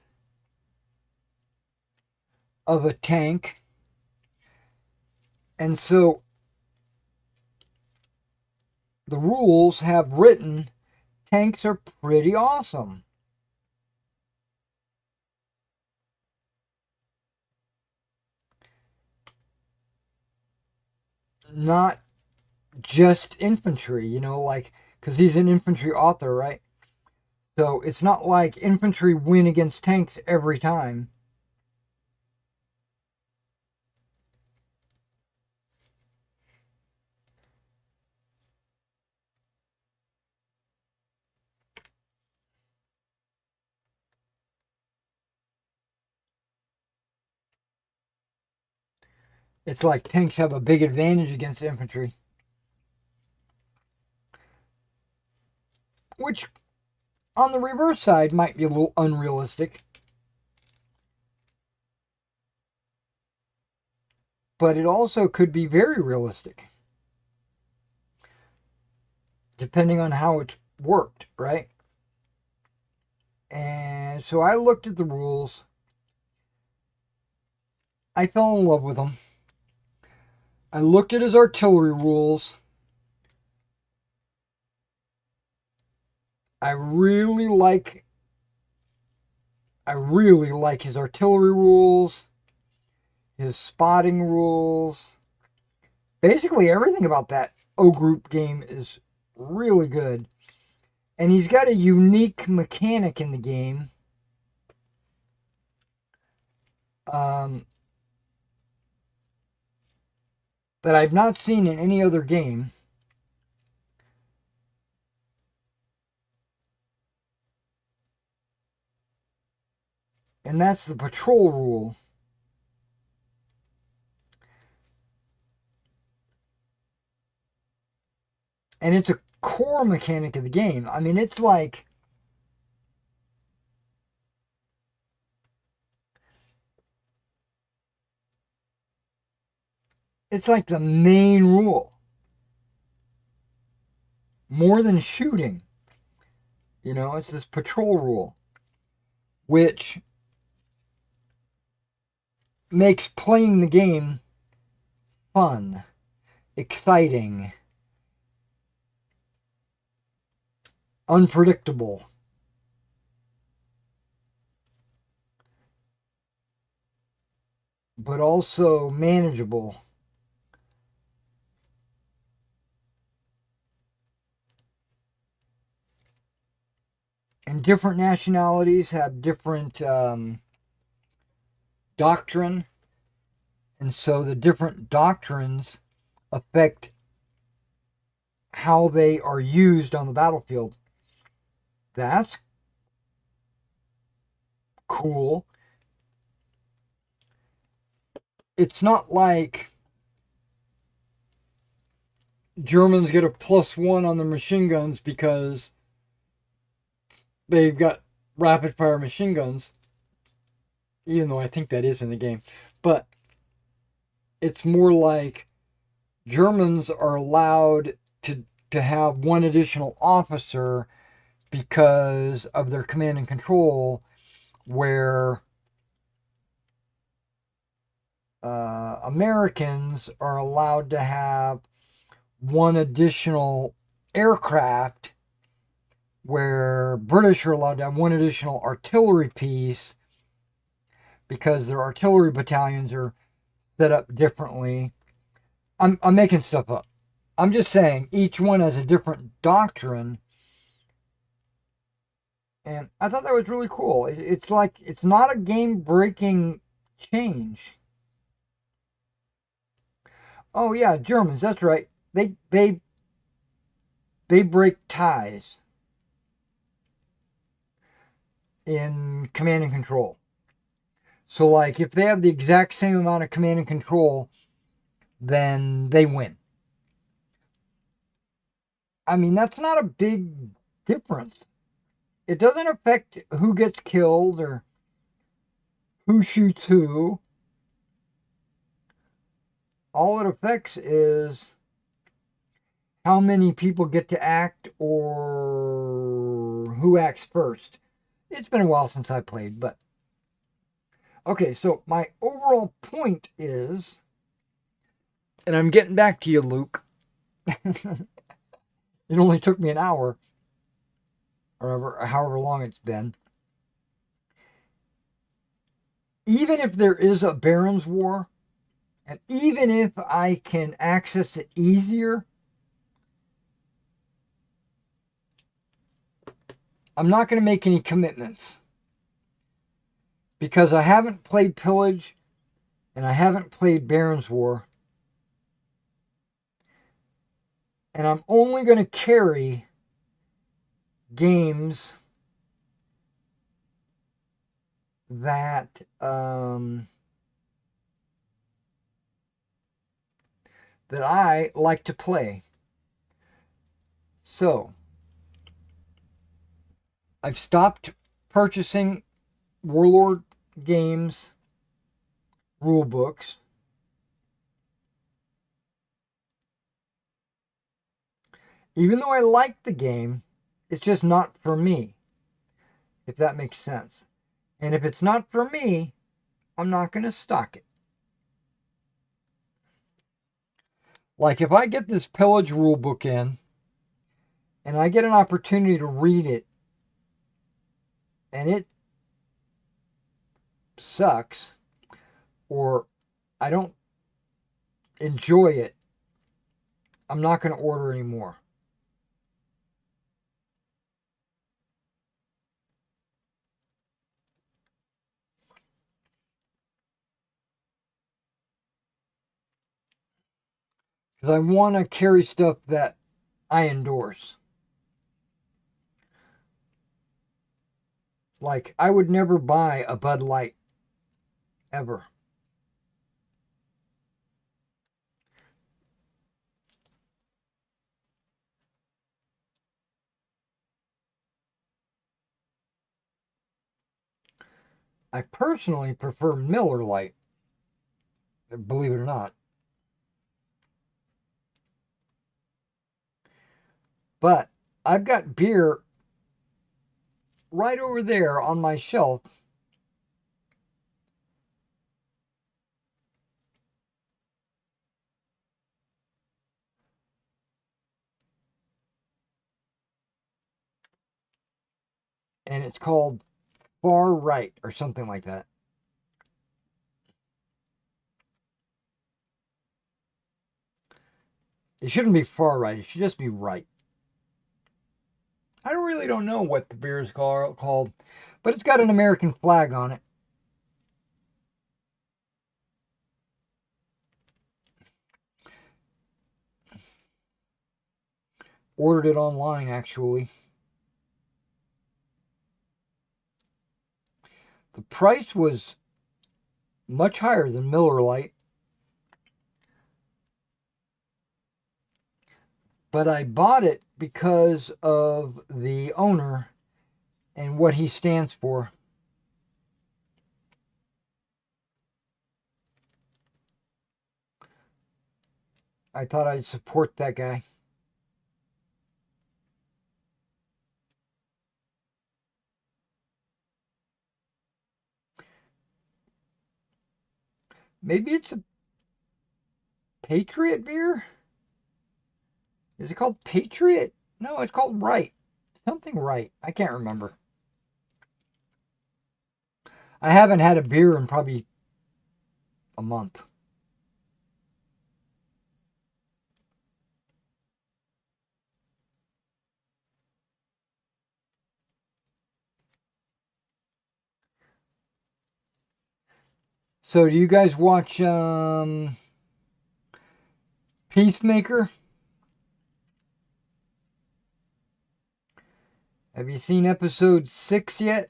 Speaker 2: of a tank. And so the rules have written tanks are pretty awesome. Not just infantry, like, because he's an infantry author, right? So it's not like infantry win against tanks every time. It's like tanks have a big advantage against infantry. which on the reverse side might be a little unrealistic. But it also could be very realistic, depending on how it's worked, right? And so I looked at the rules. I fell in love with them. I looked at his artillery rules. I really like his artillery rules, his spotting rules. Basically everything about that O group game is really good. And he's got a unique mechanic in the game. That I've not seen in any other game. And that's the patrol rule. And it's a core mechanic of the game. I mean, it's like the main rule. More than shooting. You know, it's this patrol rule, which makes playing the game fun, exciting, unpredictable. But also manageable. And different nationalities have different doctrine. And so the different doctrines affect how they are used on the battlefield. That's cool. It's not like Germans get a +1 on their machine guns because they've got rapid fire machine guns, even though I think that is in the game. But it's more like Germans are allowed to have one additional officer because of their command and control, where Americans are allowed to have one additional aircraft, where British are allowed to have one additional artillery piece because their artillery battalions are set up differently. I'm making stuff up. I'm just saying each one has a different doctrine. And I thought that was really cool. It's like, it's not a game-breaking change. Oh yeah, Germans, that's right. They break ties in command and control. So like if they have the exact same amount of command and control, then they win. I mean, that's not a big difference. It doesn't affect who gets killed or who shoots who. All it affects is how many people get to act or who acts first. It's been a while since I played, but okay, so my overall point is, and I'm getting back to you, Luke. It only took me an hour, or however long it's been. Even if there is a Barons War, and even if I can access it easier, I'm not going to make any commitments. Because I haven't played Pillage, and I haven't played Barons War. And I'm only going to carry games that that I like to play. So I've stopped purchasing Warlord Games rule books. Even though I like the game, it's just not for me, if that makes sense. And if it's not for me, I'm not going to stock it. Like if I get this Pillage rule book in and I get an opportunity to read it and it sucks or I don't enjoy it, I'm not going to order anymore. Because I want to carry stuff that I endorse. Like, I would never buy a Bud Light, ever. I personally prefer Miller Lite, believe it or not. But I've got beer right over there on my shelf. And it's called Far Right or something like that. It shouldn't be Far Right. It should just be right. I really don't know what the beer is called, but it's got an American flag on it. Ordered it online, actually. The price was much higher than Miller Lite, but I bought it because of the owner and what he stands for. I thought I'd support that guy. Maybe it's a Patriot beer? Is it called Patriot? No, it's called Right. Something Right. I can't remember. I haven't had a beer in probably a month. So, do you guys watch Peacemaker? Have you seen episode 6 yet?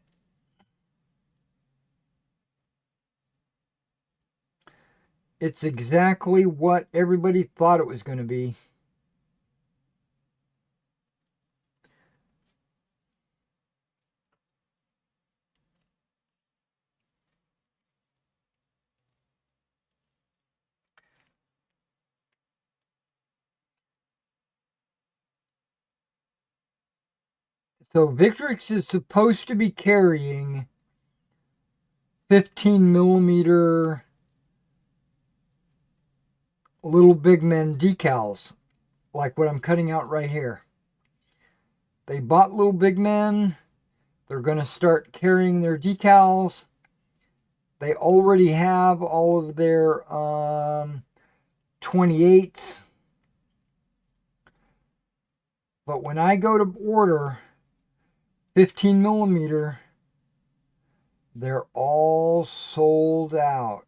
Speaker 2: It's exactly what everybody thought it was going to be. So Victrix is supposed to be carrying 15 millimeter little big men decals, like what I'm cutting out right here. They bought little big men. They're going to start carrying their decals. They already have all of their 28s. But when I go to order 15 millimeter, they're all sold out.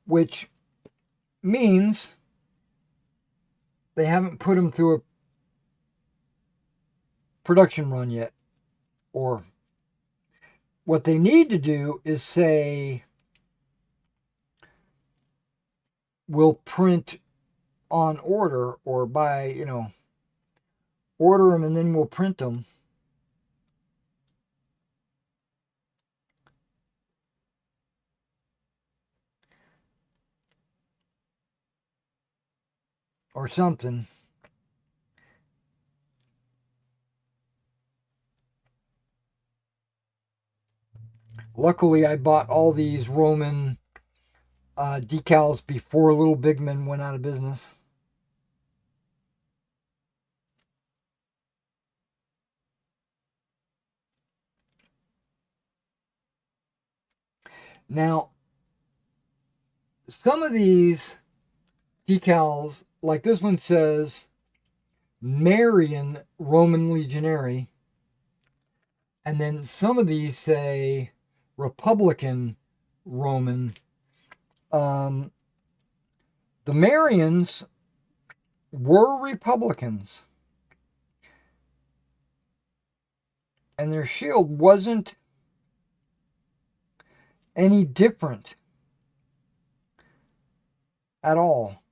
Speaker 2: Which means they haven't put them through a production run yet. Or what they need to do is say, we'll print on order or by, order them and then we'll print them. or something. Luckily, I bought all these Roman decals before Little Big Men went out of business. Now, some of these decals, like this one says Marian Roman Legionary, and then some of these say Republican Roman. The Marians were Republicans, and their shield wasn't any different at all.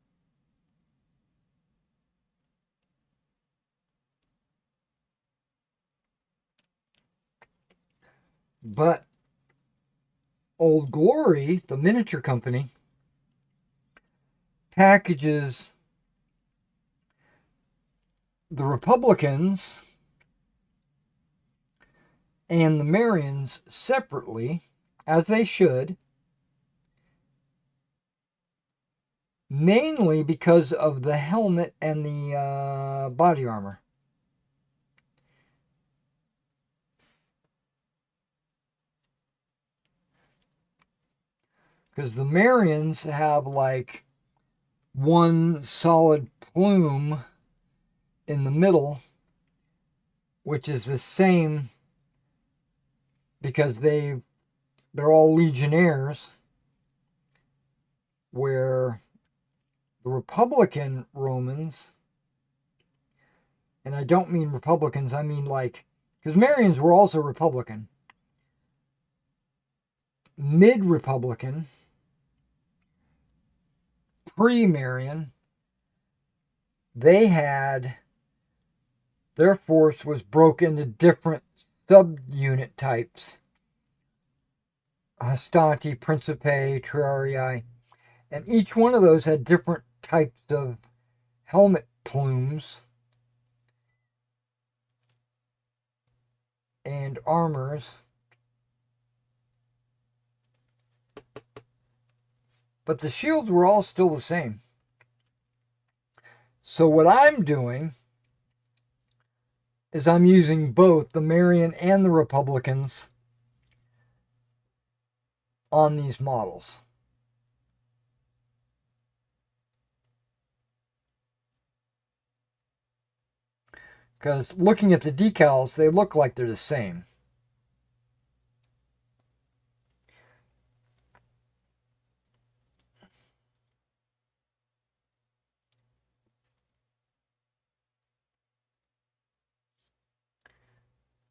Speaker 2: But Old Glory, the miniature company, packages the Republicans and the Marians separately, as they should, mainly because of the helmet and the body armor. Because the Marians have like one solid plume in the middle, which is the same because they're all legionnaires, where the Republican Romans, and I don't mean Republicans, I mean like, because Marians were also Republican, mid-Republican, pre-Marian, they had, their force was broken into different subunit types. Hastanti, Principe, Triarii, and each one of those had different types of helmet plumes and armors. But the shields were all still the same. So what I'm doing is I'm using both the Marian and the Republicans on these models. Because looking at the decals, they look like they're the same.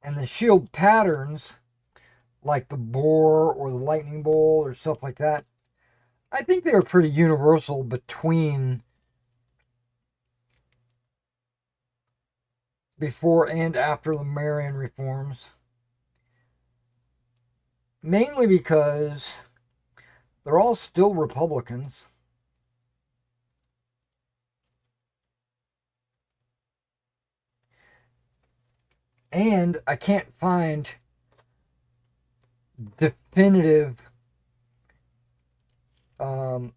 Speaker 2: And the shield patterns, like the boar or the lightning bolt or stuff like that, I think they are pretty universal between before and after the Marian reforms. Mainly because they're all still Republicans. And I can't find definitive a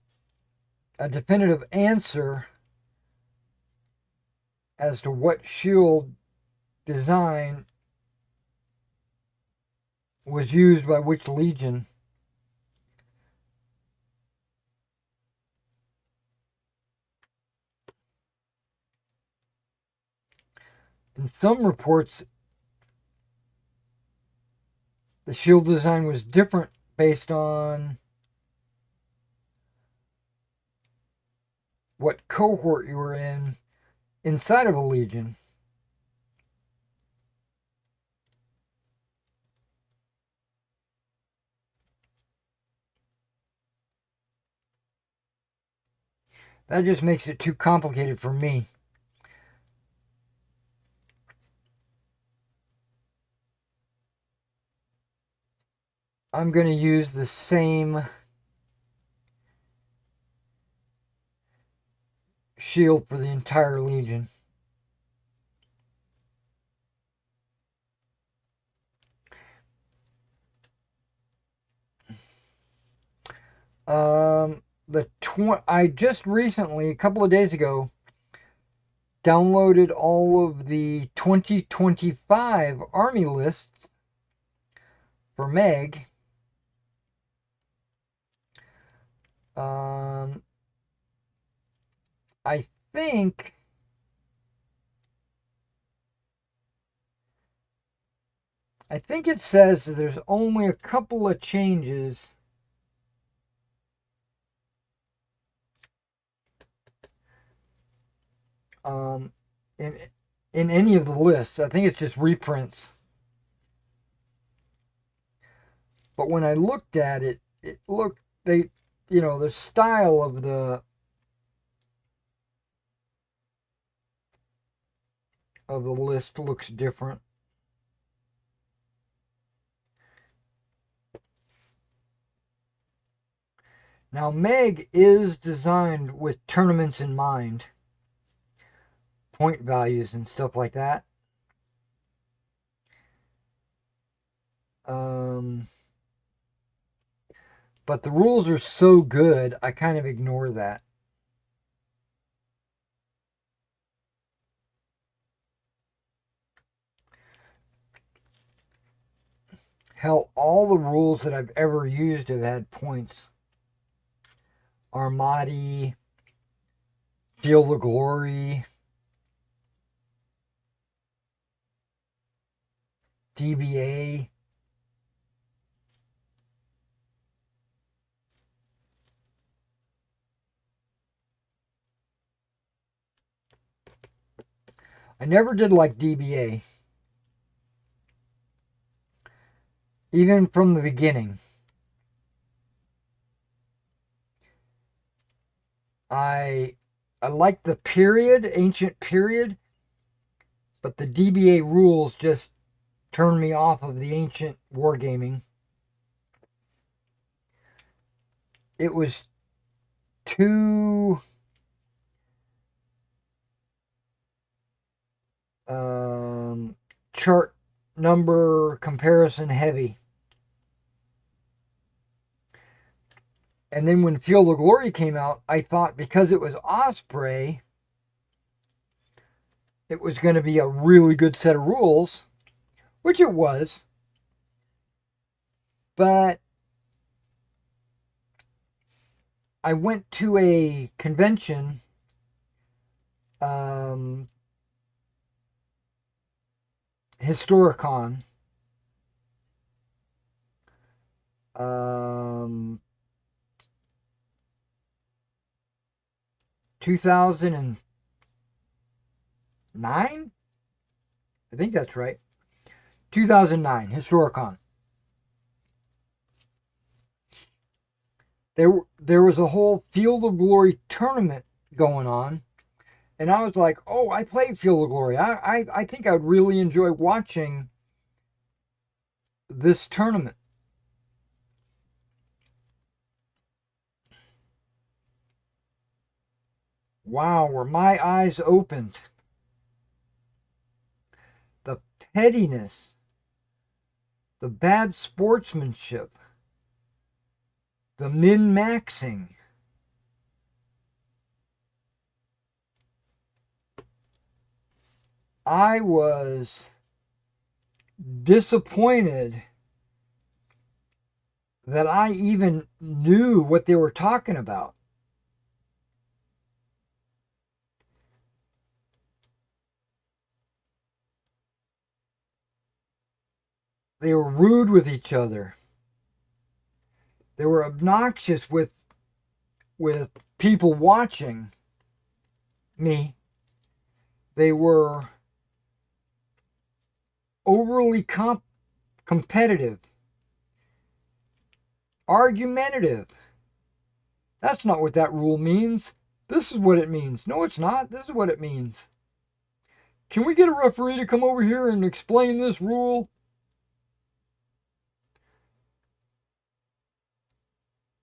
Speaker 2: definitive answer as to what shield design was used by which legion. In some reports, the shield design was different based on what cohort you were in inside of a legion. That just makes it too complicated for me. I'm going to use the same shield for the entire Legion. I just recently, a couple of days ago, downloaded all of the 2025 Army lists for Meg. I think it says that there's only a couple of changes. In any of the lists. I think it's just reprints. But when I looked at it, the style of the list looks different. Now, Meg is designed with tournaments in mind, point values and stuff like that. But the rules are so good, I kind of ignore that. Hell, all the rules that I've ever used have had points. Armati, Field of Glory, DBA. I never did like DBA. Even from the beginning. I like the period, ancient period, but the DBA rules just turned me off of the ancient wargaming. It was too chart number comparison heavy. And then when Field of Glory came out, I thought because it was Osprey, it was going to be a really good set of rules, which it was. But I went to a convention, Historicon, 2009? I think that's right. 2009, Historicon. There was a whole Field of Glory tournament going on, and I was like, oh, I played Field of Glory. I think I'd really enjoy watching this tournament. Wow, were my eyes opened. The pettiness, the bad sportsmanship, the min-maxing. I was disappointed that I even knew what they were talking about. They were rude with each other. They were obnoxious with people watching me. They were overly competitive, argumentative. That's not what that rule means. This is what it means. No, it's not. This is what it means. Can we get a referee to come over here and explain this rule?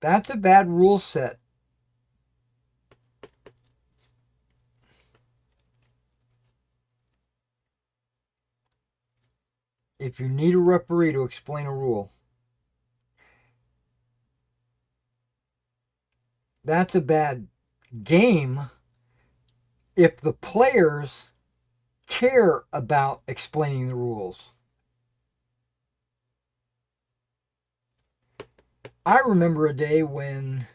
Speaker 2: That's a bad rule set. if you need a referee to explain a rule, that's a bad game if the players care about explaining the rules. I remember a day when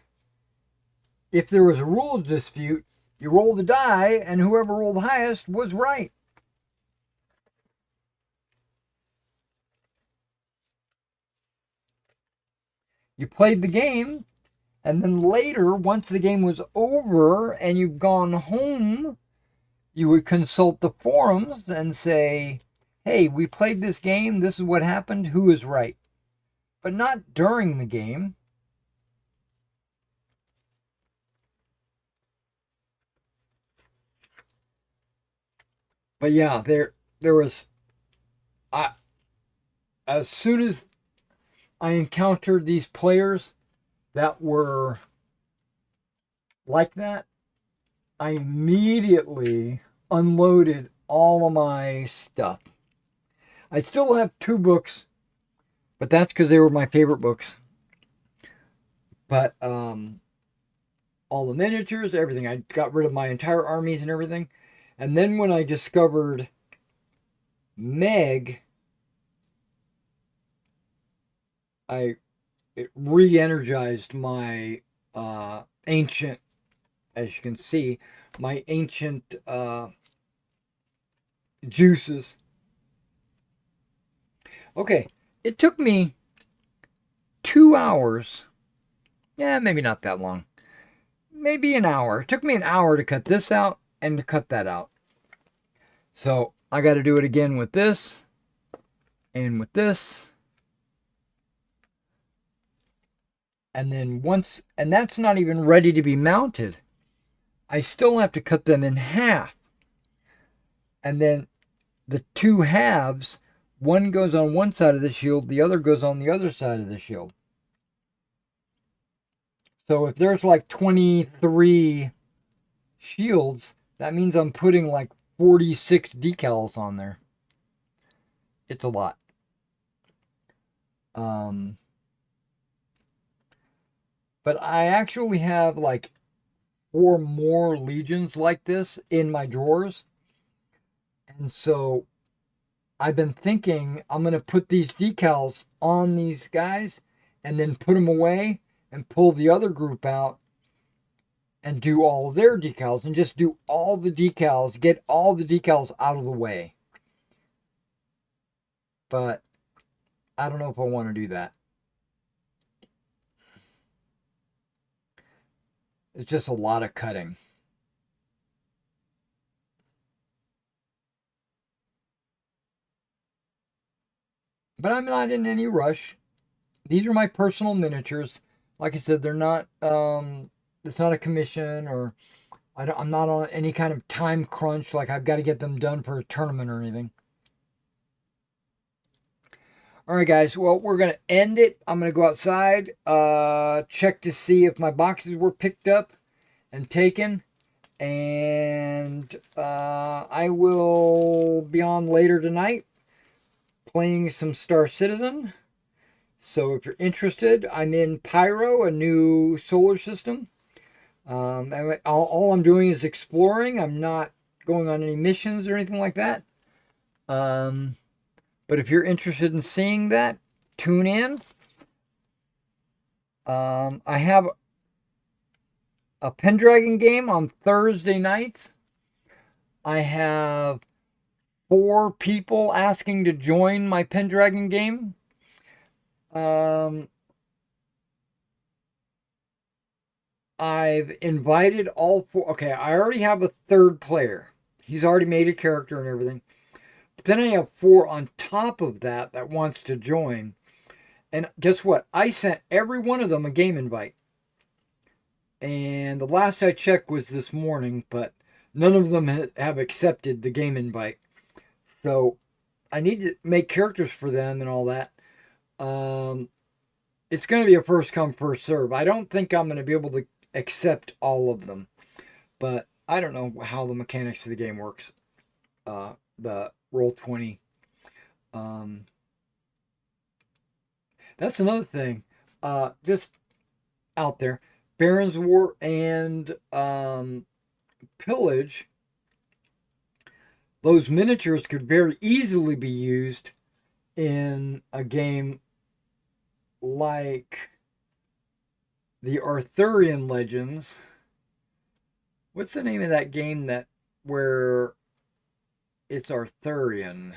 Speaker 2: if there was a rule dispute, you rolled a die and whoever rolled highest was right. You played the game, and then later, once the game was over and you've gone home, you would consult the forums and say, hey, we played this game, this is what happened, who is right? But not during the game. But yeah, there was, as soon as I encountered these players that were like that, I immediately unloaded all of my stuff. I still have 2 books, but that's because they were my favorite books. But all the miniatures, everything. I got rid of my entire armies and everything. And then when I discovered Meg, it re-energized my ancient, as you can see, my ancient juices. Okay, it took me 2 hours. Yeah, maybe not that long. Maybe an hour. It took me an hour to cut this out and to cut that out. So I got to do it again with this and with this. And then once, and that's not even ready to be mounted. I still have to cut them in half. And then the 2 halves, one goes on one side of the shield, the other goes on the other side of the shield. So if there's like 23 shields, that means I'm putting like 46 decals on there. It's a lot. But I actually have like 4 more legions like this in my drawers. And so I've been thinking I'm going to put these decals on these guys and then put them away and pull the other group out and do all of their decals and just do all the decals, get all the decals out of the way. But I don't know if I want to do that. It's just a lot of cutting. But I'm not in any rush. These are my personal miniatures. Like I said, they're not, it's not a commission or I'm not on any kind of time crunch. Like I've got to get them done for a tournament or anything. All right, guys. Well, we're going to end it. I'm going to go outside, check to see if my boxes were picked up and taken. And I will be on later tonight playing some Star Citizen. So if you're interested, I'm in Pyro, a new solar system. All I'm doing is exploring. I'm not going on any missions or anything like that. But if you're interested in seeing that, tune in. I have a Pendragon game on Thursday nights. I have 4 people asking to join my Pendragon game. I've invited all 4. Okay, I already have a 3rd player. He's already made a character and everything. But then I have 4 on top of that wants to join. And guess what? I sent every one of them a game invite. And the last I checked was this morning, but none of them have accepted the game invite. So I need to make characters for them and all that. It's going to be a first come, first serve. I don't think I'm going to be able to accept all of them. But I don't know how the mechanics of the game works. The Roll20. That's another thing. Just out there, Baron's War and Pillage. Those miniatures could very easily be used in a game like the Arthurian Legends. What's the name of that game that where it's Arthurian?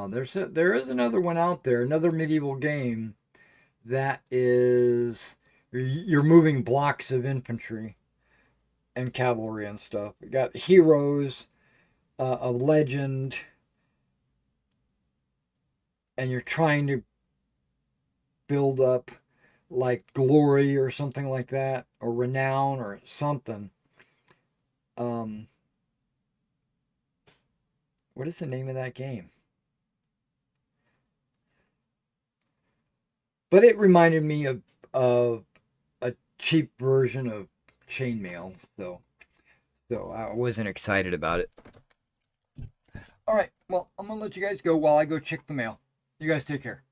Speaker 2: There is another one out there, another medieval game that is you're moving blocks of infantry and cavalry and stuff. You got heroes, a legend, and you're trying to build up like glory or something like that, or renown or something. What is the name of that game? But it reminded me of a cheap version of chainmail, so I wasn't excited about it. All right, well, I'm gonna let you guys go while I go check the mail. You guys take care.